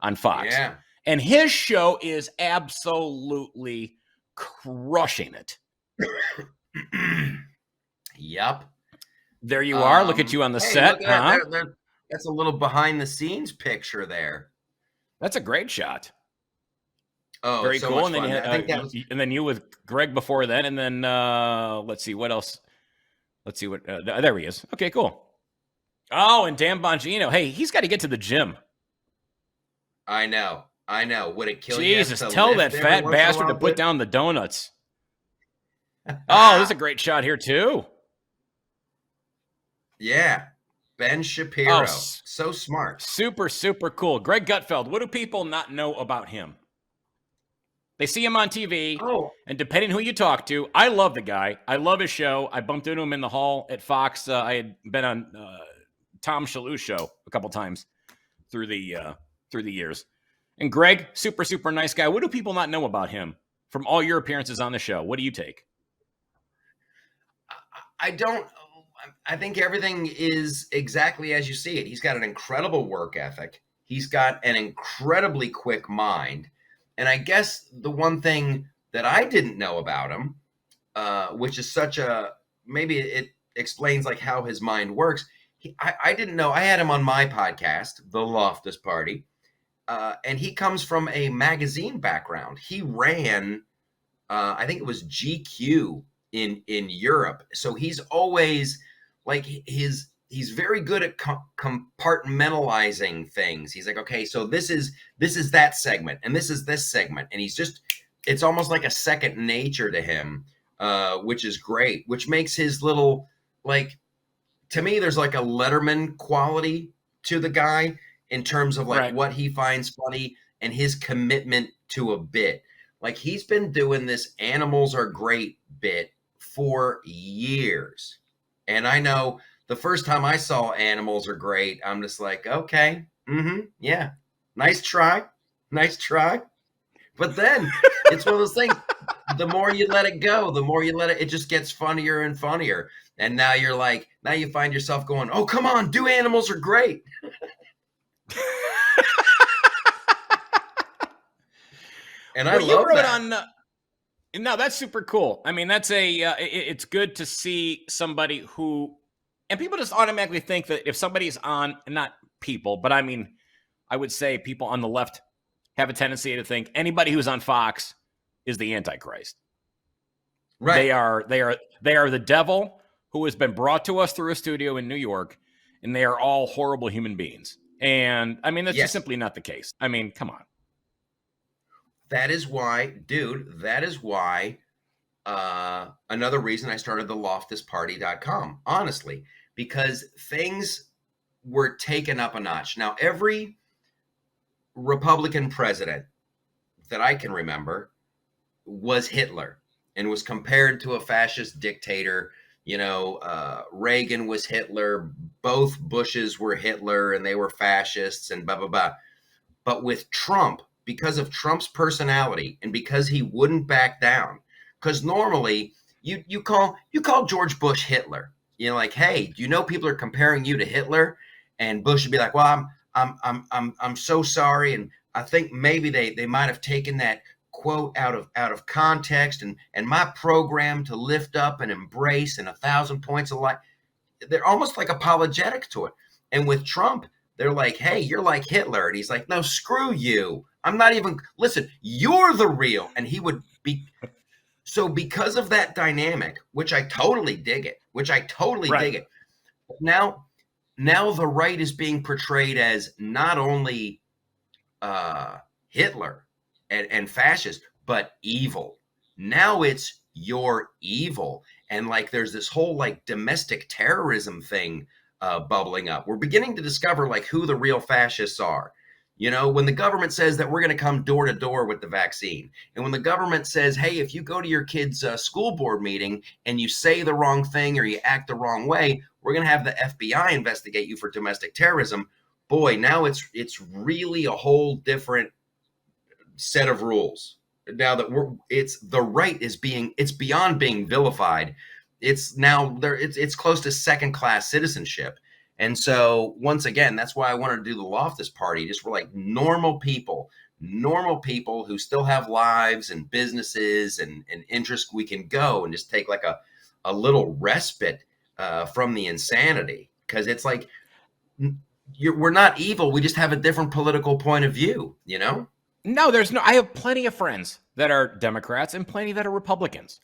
on Fox. Yeah. And his show is absolutely crushing it. Yep. There you are. Look at you on the set. That's a little behind the scenes picture there. That's a great shot. Oh, Very so cool. much And then fun. I think that was and then you with Greg before then, and then let's see what else. Let's see what there he is. Okay, cool. Oh, and Dan Bongino. Hey, he's got to get to the gym. I know. Would it kill you? Jesus, to tell that lift every fat once in a bastard to while, put dude? down the donuts. Oh, this is a great shot here too. Yeah. Ben Shapiro. Oh, So smart. super, super cool. Greg Gutfeld. What do people not know about him? They see him on TV, Oh, and depending who you talk to, I love the guy. I love his show. I bumped into him in the hall at Fox. I had been on Tom Shalhoub's show a couple times through the years. And Greg, super, super nice guy. What do people not know about him from all your appearances on the show? What do you take? I think everything is exactly as you see it. He's got an incredible work ethic. He's got an incredibly quick mind. And I guess the one thing that I didn't know about him, which is maybe it explains like how his mind works. I didn't know. I had him on my podcast, The Loftus Party. And he comes from a magazine background. He ran, I think it was GQ in Europe. So he's always like he's very good at compartmentalizing things. He's like, okay, so this is that segment, and this is this segment, and it's almost like a second nature to him, which is great. Which makes his little, like, to me, there's like a Letterman quality to the guy in terms of like what he finds funny and his commitment to a bit. Like, he's been doing this "animals are great" bit for years, and I know. The first time I saw "Animals Are Great," I'm just like, okay, yeah, nice try. But then it's one of those things, the more you let it go, the more you let it just gets funnier and funnier. And now you find yourself going, oh, come on, do "Animals Are Great." And I love that. No, that's super cool. I mean, that's it's good to see somebody who, and people just automatically think that if somebody's on, not people, but I mean, I would say people on the left have a tendency to think anybody who's on Fox is the Antichrist. Right. They are the devil who has been brought to us through a studio in New York, and they are all horrible human beings. And I mean, that's just simply not the case. I mean, come on. That is why, dude, another reason I started the loftusparty.com, honestly, because things were taken up a notch. Now, every Republican president that I can remember was Hitler and was compared to a fascist dictator. Reagan was Hitler. Both Bushes were Hitler, and they were fascists and blah, blah, blah. But with Trump, because of Trump's personality and because he wouldn't back down, because normally you call George Bush Hitler. Like, hey, people are comparing you to Hitler, and Bush would be like, well, I'm so sorry, and I think maybe they might have taken that quote out of context, and my program to lift up and embrace and 1,000 points of light. They're almost like apologetic to it. And with Trump, they're like, hey, you're like Hitler, and he's like, no, screw you. I'm not even, listen, you're the real. And he would be. So because of that dynamic, which I totally dig it, Now the right is being portrayed as not only Hitler and fascist, but evil. Now it's you're evil. And like there's this whole like domestic terrorism thing bubbling up. We're beginning to discover like who the real fascists are. When the government says that we're going to come door to door with the vaccine, and when the government says, hey, if you go to your kid's school board meeting and you say the wrong thing or you act the wrong way, we're going to have the FBI investigate you for domestic terrorism. Boy, now it's really a whole different set of rules. Now that the right is it's beyond being vilified. It's now there. It's close to second-class citizenship. And so once again, that's why I wanted to do the Loftus Party. Just for like normal people who still have lives and businesses and interests. We can go and just take like a little respite from the insanity, because it's like we're not evil. We just have a different political point of view, you know? No, there's no. I have plenty of friends that are Democrats and plenty that are Republicans.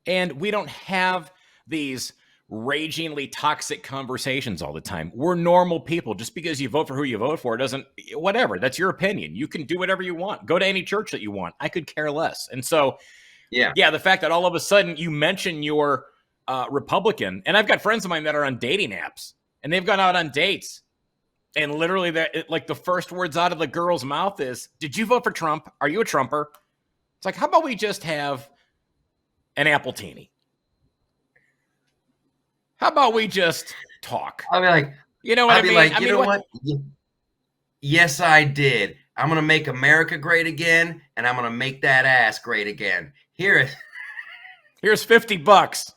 And we don't have these ragingly toxic conversations all the time. We're normal people. Just because you vote for who you vote for doesn't, whatever. That's your opinion. You can do whatever you want. Go to any church that you want. I could care less. And so, yeah, the fact that all of a sudden you mention you're Republican, and I've got friends of mine that are on dating apps, and they've gone out on dates. And literally, like the first words out of the girl's mouth is, "Did you vote for Trump? Are you a Trumper?" It's like, how about we just have an appletini? How about we just talk? I'll be like, you know what I mean? Like, you know what? Yes, I did. I'm gonna make America great again, and I'm gonna make that ass great again. Here's $50.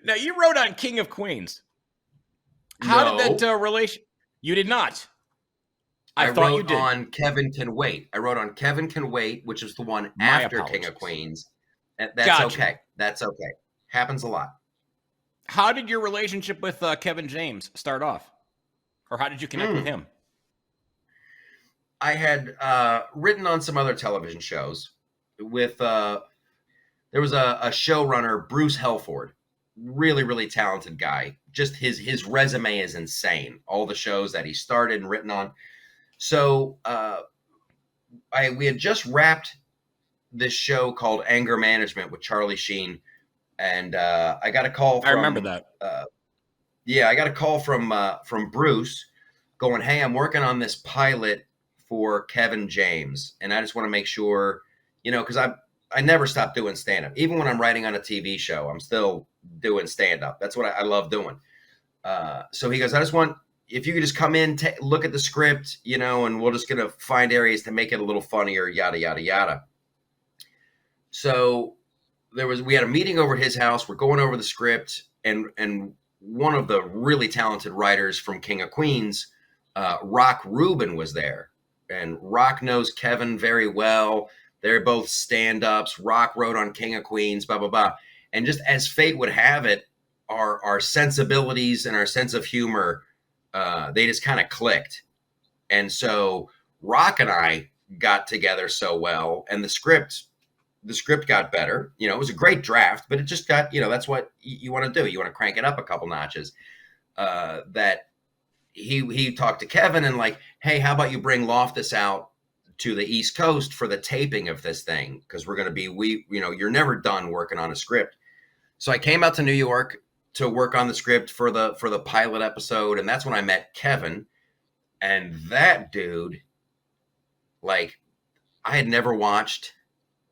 Now, you wrote on King of Queens. How did that relation? You did not. I thought you did. On Kevin Can Wait. I wrote on Kevin Can Wait, which is the one after King of Queens. That's okay. That's okay. Happens a lot. How did your relationship with Kevin James start off? Or how did you connect with him? I had written on some other television shows with, there was a showrunner, Bruce Helford. Really, really talented guy. Just his resume is insane. All the shows that he started and written on. So we had just wrapped this show called Anger Management with Charlie Sheen, and I got a call. I remember that. I got a call from Bruce, going, "Hey, I'm working on this pilot for Kevin James, and I just want to make sure, because I never stop doing stand-up. Even when I'm writing on a TV show, I'm still doing stand-up. That's what I love doing." So he goes, "I just want, if you could just come in, look at the script, and we're just going to find areas to make it a little funnier, yada, yada, yada." So we had a meeting over at his house. We're going over the script, and one of the really talented writers from King of Queens, Rock Rubin, was there. And Rock knows Kevin very well. They're both stand-ups. Rock wrote on King of Queens, blah, blah, blah. And just as fate would have it, our sensibilities and our sense of humor, they just kind of clicked. And so Rock and I got together so well, and the script got better. It was a great draft, but it just got, that's what you want to do. You want to crank it up a couple notches. That he talked to Kevin and like, "Hey, how about you bring Loftus out to the East Coast for the taping of this thing? Because we're going to be, you're never done working on a script." So I came out to New York to work on the script for the pilot episode. And that's when I met Kevin. And that dude, like, I had never watched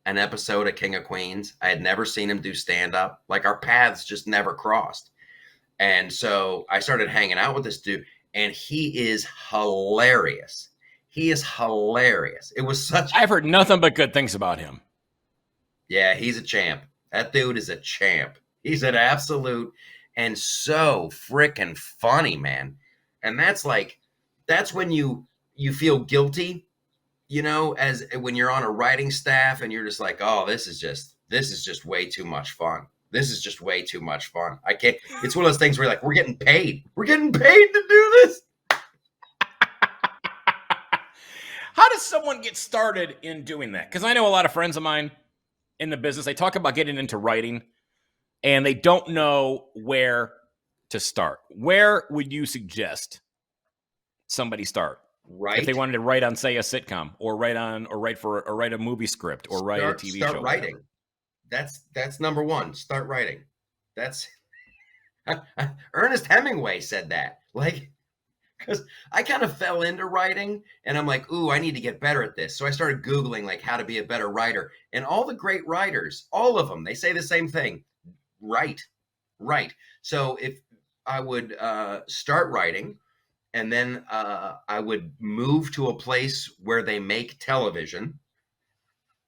an episode of King of Queens. I had never seen him do stand-up. Like, our paths just never crossed. And so I started hanging out with this dude, and he is hilarious. He is hilarious. It was such... I've heard nothing but good things about him. Yeah, he's a champ. That dude is a champ. He's an absolute, and so freaking funny, man. And that's when you feel guilty, as when you're on a writing staff and you're just like, "Oh, this is just way too much fun. This is just way too much fun. I can't." It's one of those things where you're like, we're getting paid. We're getting paid to do this. How does someone get started in doing that? Because I know a lot of friends of mine in the business, they talk about getting into writing and they don't know where to start. Where would you suggest somebody start? Right. If they wanted to write on, say, a sitcom, or write a movie script, or write a TV show. Start writing. That's number one. Start writing. That's Ernest Hemingway said that. Like, because I kind of fell into writing, and I'm like, "Ooh, I need to get better at this." So I started Googling like how to be a better writer, and all the great writers, all of them, they say the same thing: write. So if I would start writing, and then I would move to a place where they make television,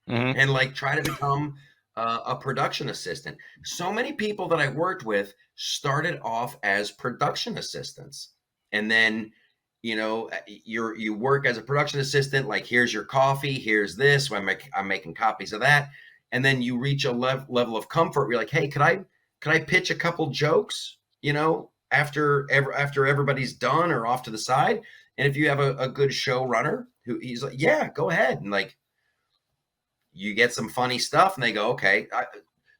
and like try to become a production assistant. So many people that I worked with started off as production assistants. And then, you work as a production assistant, like, here's your coffee, here's this, I'm making copies of that. and then you reach a level of comfort where you're like, hey, could I pitch a couple jokes, after everybody's done or off to the side? And if you have a good showrunner he's like, yeah, go ahead. And like, you get some funny stuff and they go, okay.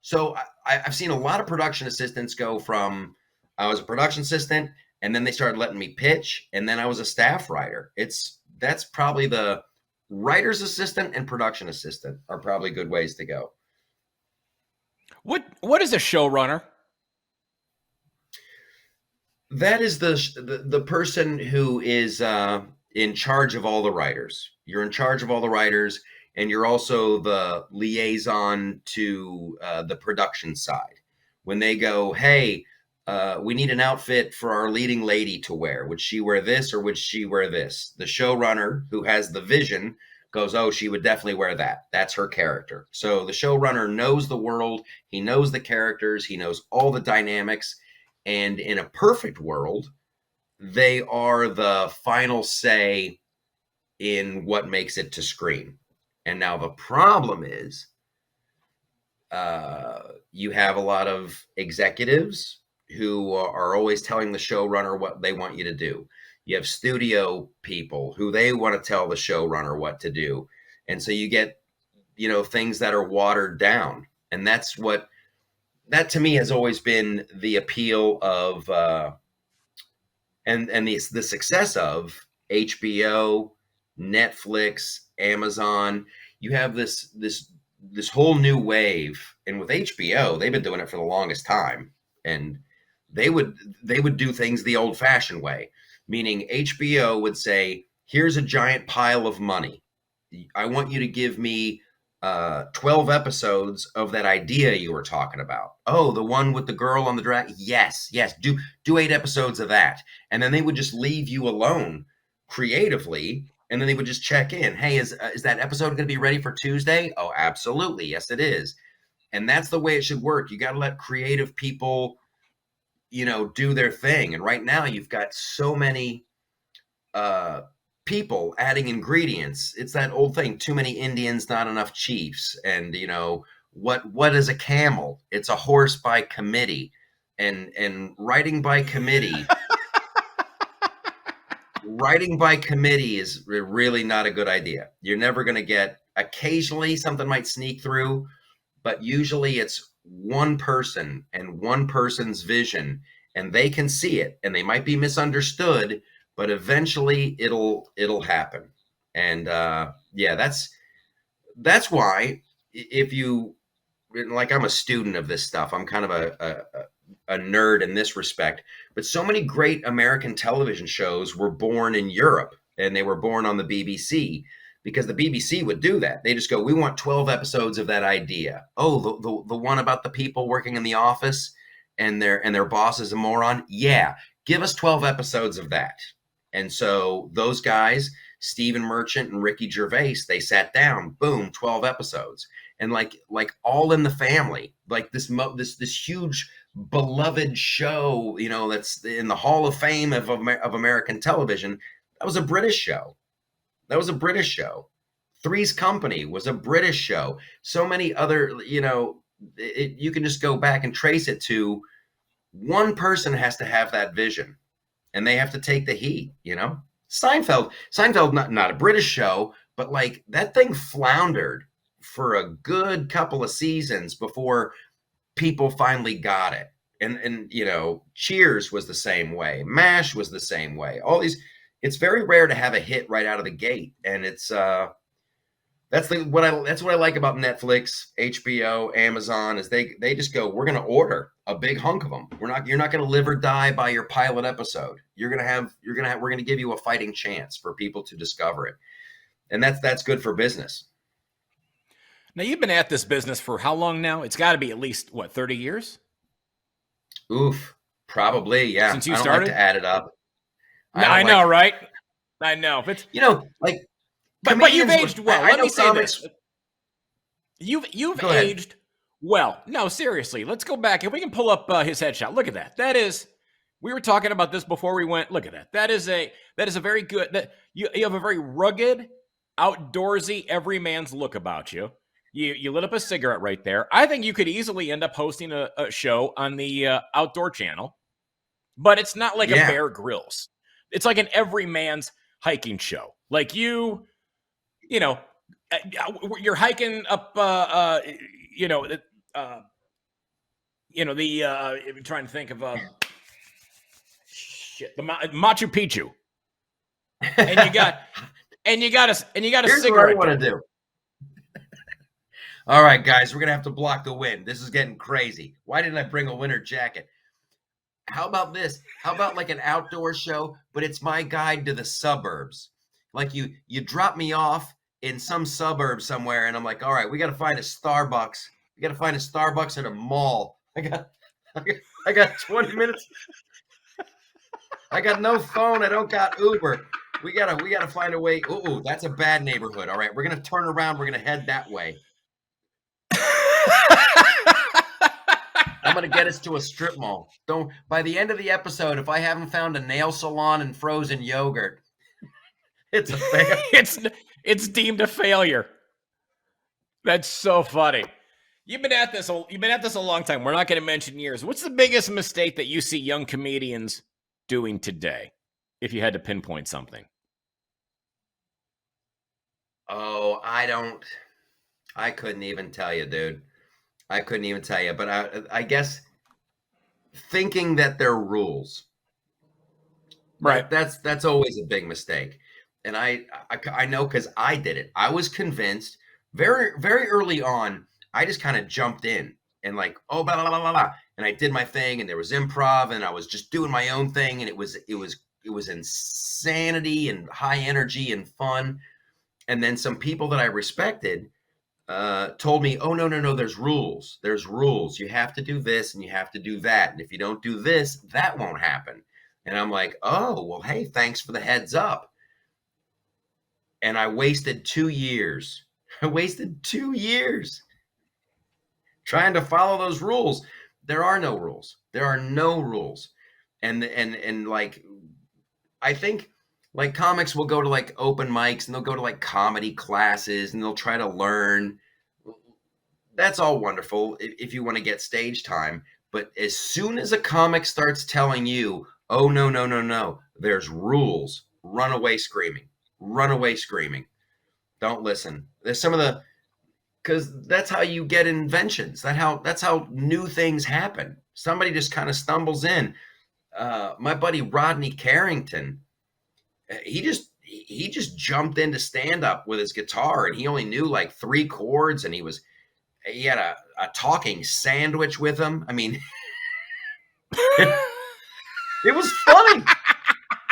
So I've seen a lot of production assistants go from, I was a production assistant and then they started letting me pitch. And then I was a staff writer. That's probably the writer's assistant and production assistant are probably good ways to go. What is a showrunner? That is the person who is in charge of all the writers. You're in charge of all the writers, and you're also the liaison to the production side. When they go, hey, we need an outfit for our leading lady to wear. Would she wear this or would she wear this? The showrunner, who has the vision, goes, oh, she would definitely wear that. That's her character. So the showrunner knows the world. He knows the characters. He knows all the dynamics. And in a perfect world, they are the final say in what makes it to screen. And now the problem is you have a lot of executives who are always telling the showrunner what they want you to do. You have studio people who they want to tell the showrunner what to do. And so you get, things that are watered down. And that to me has always been the appeal of, and the success of HBO, Netflix, Amazon. You have this whole new wave. And with HBO, they've been doing it for the longest time. And they would do things the old fashioned way, meaning HBO would say, here's a giant pile of money. I want you to give me 12 episodes of that idea you were talking about. Oh, the one with the girl on the drag. Yes. Do 8 episodes of that. And then they would just leave you alone creatively. And then they would just check in. Hey, is that episode going to be ready for Tuesday? Oh, absolutely. Yes, it is. And that's the way it should work. You got to let creative people, do their thing. And right now you've got so many people adding ingredients. It's that old thing, too many Indians, not enough chiefs. And what is a camel? It's a horse by committee. And writing by committee is really not a good idea. You're never going to get, occasionally something might sneak through, but usually it's one person and one person's vision, and they can see it, and they might be misunderstood, but eventually it'll happen. And that's why, if you, like, I'm a student of this stuff. I'm kind of a nerd in this respect, but so many great American television shows were born in Europe, and they were born on the BBC, because the BBC would do that. They just go, we want 12 episodes of that idea. Oh, the one about the people working in the office and their boss is a moron. Yeah, give us 12 episodes of that. And so those guys, Stephen Merchant and Ricky Gervais, they sat down, boom, 12 episodes. And like All in the Family, like this huge beloved show, that's in the Hall of Fame of American television. That was a British show. Three's Company was a British show. So many other, you can just go back and trace it to one person has to have that vision, and they have to take the heat, Seinfeld, not a British show, but like that thing floundered for a good couple of seasons before people finally got it. And Cheers was the same way. MASH was the same way. All these, it's very rare to have a hit right out of the gate. And it's that's what I like about Netflix, HBO, Amazon, is they just go, we're going to order a big hunk of them. You're not going to live or die by your pilot episode. We're going to give you a fighting chance for people to discover it. And that's good for business. Now, you've been at this business for how long now? It's got to be at least, 30 years? Oof, probably, yeah. Since you started? started? Like to add it up. I know, right? I know. But you've aged well. Let me say this. You've aged well. No, seriously. Let's go back. If we can pull up his headshot. Look at that. That is, we were talking about this before we went. Look at that. That is a very good, you have a very rugged, outdoorsy, everyman's look about you. You lit up a cigarette right there. I think you could easily end up hosting a show on the Outdoor Channel, but it's not like a Bear Grylls. It's like an everyman's hiking show. Like you're hiking up, I'm trying to think of the Machu Picchu, and you got a Here's cigarette. What I want to do. All right, guys, we're gonna have to block the wind. This is getting crazy. Why didn't I bring a winter jacket? How about this? How about like an outdoor show, but it's my guide to the suburbs. Like you drop me off in some suburb somewhere, and I'm like, all right, we got to find a Starbucks. We got to find a Starbucks at a mall. I got 20 minutes. I got no phone. I don't got Uber. We gotta find a way. Ooh, that's a bad neighborhood. All right, we're gonna turn around. We're gonna head that way. I'm gonna get us to a strip mall. By the end of the episode, if I haven't found a nail salon and frozen yogurt, it's a fail. It's deemed a failure. That's so funny. You've been at this a long time. We're not going to mention years. What's the biggest mistake that you see young comedians doing today, if you had to pinpoint something? Oh, I couldn't even tell you, dude. I couldn't even tell you, but I guess thinking that they're rules. Right. That's always a big mistake. And I know because I did it. I was convinced very, very early on. I just kind of jumped in and like, oh, blah, blah, blah, blah, blah. And I did my thing, and there was improv, and I was just doing my own thing, and it was insanity and high energy and fun. And then some people that I respected told me, oh, no, there's rules. There's rules. You have to do this and you have to do that. And if you don't do this, that won't happen. And I'm like, oh, well, hey, thanks for the heads up. And I wasted 2 years. I wasted 2 years trying to follow those rules. There are no rules. There are no rules. And like, I think like comics will go to like open mics and they'll go to like comedy classes and they'll try to learn. That's all wonderful if you want to get stage time. But as soon as a comic starts telling you, oh, no, there's rules, run away screaming. Run away screaming. Don't listen. There's some of the, because that's how you get inventions. That's how new things happen. Somebody just kind of stumbles in. My buddy Rodney Carrington, he just jumped into stand up with his guitar, and he only knew like 3 chords, and he had a talking sandwich with him. I mean, it was funny.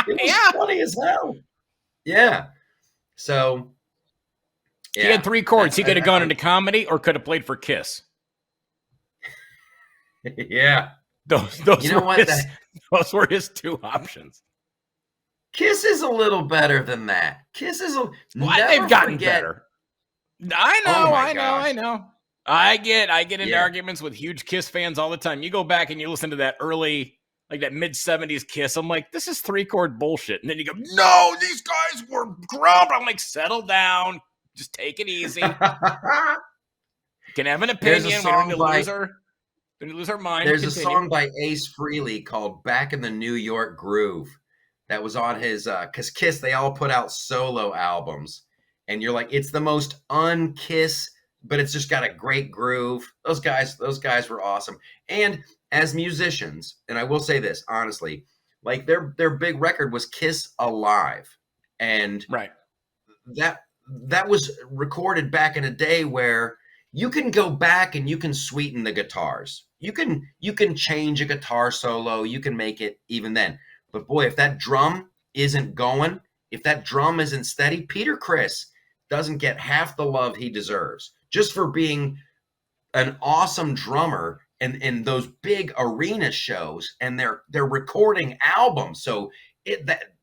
It was funny as hell. Yeah. So he had 3 chords. He could have gone into comedy or could have played for Kiss. Yeah. Those those were his 2 options. Kiss is a little better than that. Kiss is they've gotten better. I know. I get into arguments with huge Kiss fans all the time. You go back and you listen to that early, like that mid-70s Kiss. I'm like, this is 3-chord bullshit. And then you go, no, these guys were ground. I'm like, settle down. Just take it easy. You can have an opinion. We don't need to lose our mind. There's a song by Ace Frehley called Back in the New York Groove that was on his, because Kiss, they all put out solo albums. And you're like, it's the most un-Kiss, but it's just got a great groove. Those guys were awesome. And as musicians, and I will say this honestly, like their big record was Kiss Alive, and right, that was recorded back in a day where you can go back and you can sweeten the guitars. You can change a guitar solo. You can make it even then. But boy, if that drum isn't going, if that drum isn't steady, Peter Criss doesn't get half the love he deserves just for being an awesome drummer in those big arena shows, and they're recording albums. So that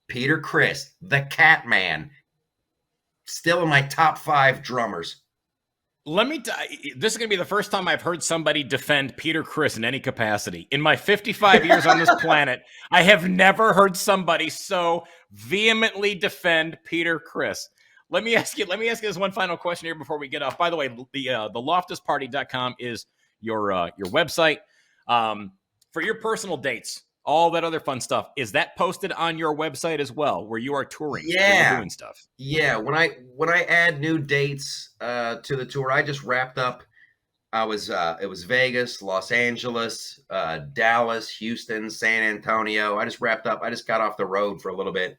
Peter Criss, the Cat Man, still in my top 5 drummers. Let me this is going to be the first time I've heard somebody defend Peter Criss in any capacity. In my 55 years on this planet, I have never heard somebody so vehemently defend Peter Criss. Let me ask you this one final question here before we get off. By the way, the loftusparty.com is your website. For your personal dates, all that other fun stuff, is that posted on your website as well, where you are touring? Yeah. Where you're doing stuff. Yeah. When I add new dates to the tour, I just wrapped up. It was Vegas, Los Angeles, Dallas, Houston, San Antonio. I just wrapped up. I just got off the road for a little bit.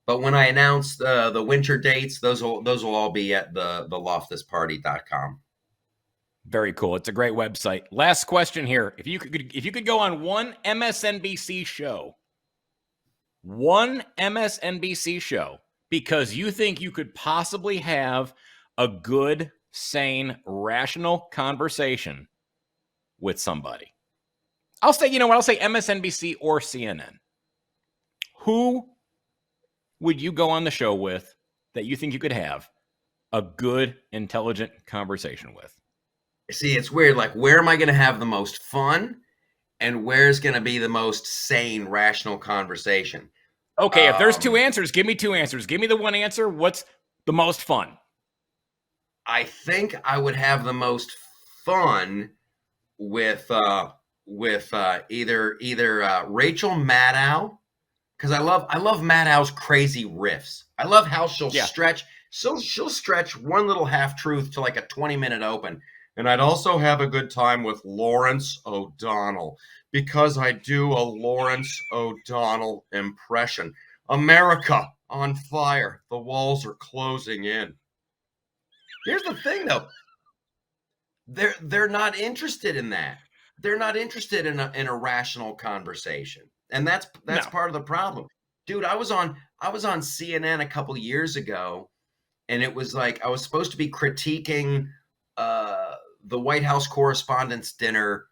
But when I announce the winter dates, those will all be at the loftusparty.com. Very cool. It's a great website. Last question here. If you could go on one MSNBC show because you think you could possibly have a good, sane, rational conversation with somebody. I'll say MSNBC or CNN. Who would you go on the show with that you think you could have a good, intelligent conversation with? See, it's weird. Like, where am I going to have the most fun, and where's going to be the most sane, rational conversation? Okay, if there's two answers, give me two answers. Give me the one answer. What's the most fun? I think I would have the most fun with either Rachel Maddow, because I love Maddow's crazy riffs. I love how she'll stretch. She'll stretch one little half truth to like a 20-minute open. And I'd also have a good time with Lawrence O'Donnell, because I do a Lawrence O'Donnell impression. America on fire. The walls are closing in. Here's the thing, though. They're not interested in that. They're not interested in a rational conversation, and that's part of the problem, dude. I was on CNN a couple years ago, and it was like I was supposed to be critiquing the White House Correspondents' Dinner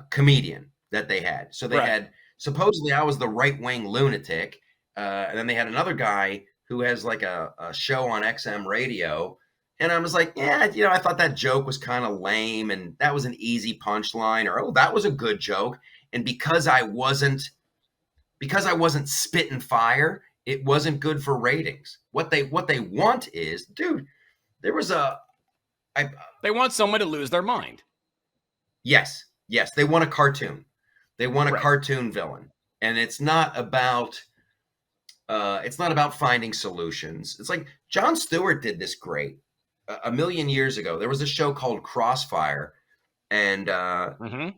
comedian that they had. So they had, supposedly I was the right-wing lunatic, and then they had another guy who has like a show on XM radio. And I was like, yeah, I thought that joke was kind of lame, and that was an easy punchline, or, oh, that was a good joke. And because I wasn't spitting fire, it wasn't good for ratings. What they want is, dude, there was they want someone to lose their mind. Yes, they want a cartoon. They want a cartoon villain, and it's not about finding solutions. It's like Jon Stewart did this great. A million years ago, there was a show called Crossfire, and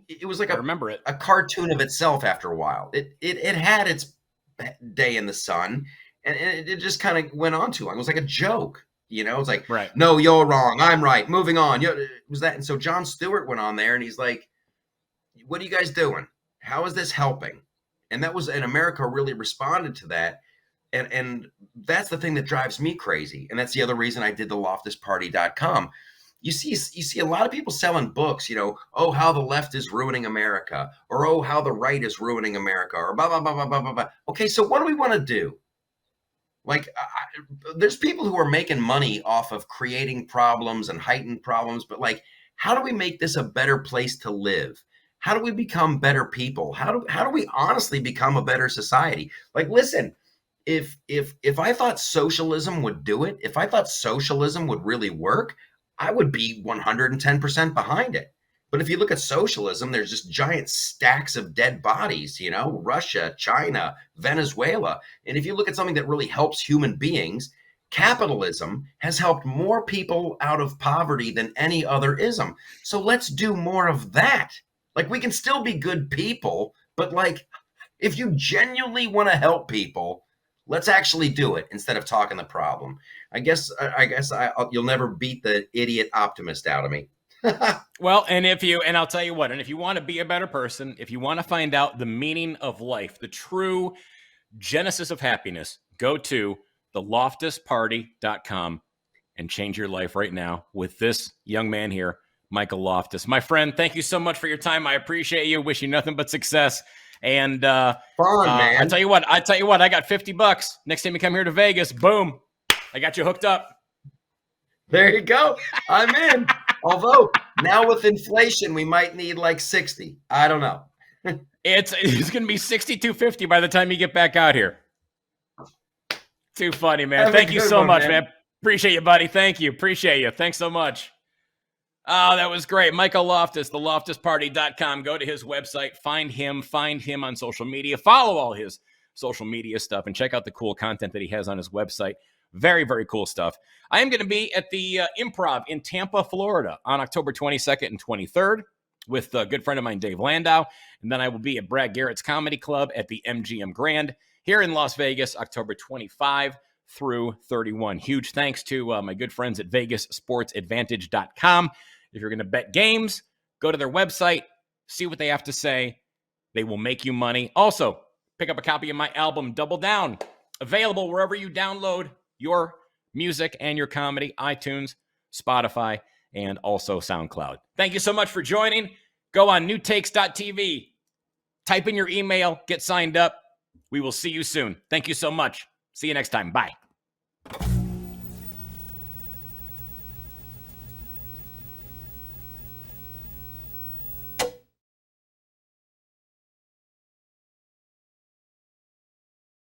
it was like a cartoon of itself. After a while, it had its day in the sun, and it just kind of went on too long. It was like a joke, It's like, no, you're wrong, I'm right. Moving on. It was that, and so Jon Stewart went on there, and he's like, "What are you guys doing? How is this helping?" And America really responded to that. And that's the thing that drives me crazy. And that's the other reason I did the loftusparty.com. You see a lot of people selling books, oh, how the left is ruining America, or oh, how the right is ruining America, or blah, blah, blah, blah, blah, blah, blah. Okay, so what do we want to do? Like, there's people who are making money off of creating problems and heightened problems, but like, how do we make this a better place to live? How do we become better people? How do we honestly become a better society? Like, listen, if I thought socialism would do it, if I thought socialism would really work, I would be 110% behind it. But if you look at socialism, there's just giant stacks of dead bodies, Russia, China, Venezuela. And if you look at something that really helps human beings, capitalism has helped more people out of poverty than any other ism. So let's do more of that. Like, we can still be good people, but like, if you genuinely want to help people, let's actually do it instead of talking the problem. I guess you'll never beat the idiot optimist out of me. Well, and I'll tell you what, and if you want to be a better person, if you want to find out the meaning of life, the true genesis of happiness, go to theloftusparty.com and change your life right now with this young man here, Michael Loftus. My friend, thank you so much for your time. I appreciate you. Wish you nothing but success. And fun, man. I tell you what, I got $50. Next time you come here to Vegas, boom, I got you hooked up. There you go. I'm in. Although now with inflation, we might need like 60. I don't know. It's going to be $62.50 by the time you get back out here. Too funny, man. Have a Thank you good so one, much, man. man. Appreciate you, buddy. Thank you. Appreciate you. Thanks so much. Oh, that was great. Michael Loftus, theloftusparty.com. Go to his website. Find him on social media. Follow all his social media stuff and check out the cool content that he has on his website. Very, very cool stuff. I am going to be at the Improv in Tampa, Florida on October 22nd and 23rd with a good friend of mine, Dave Landau. And then I will be at Brad Garrett's Comedy Club at the MGM Grand here in Las Vegas, October 25 through 31. Huge thanks to my good friends at VegasSportsAdvantage.com. If you're going to bet games, go to their website, see what they have to say. They will make you money. Also, pick up a copy of my album, Double Down, available wherever you download your music and your comedy, iTunes, Spotify, and also SoundCloud. Thank you so much for joining. Go on newtakes.tv, type in your email, get signed up. We will see you soon. Thank you so much. See you next time. Bye.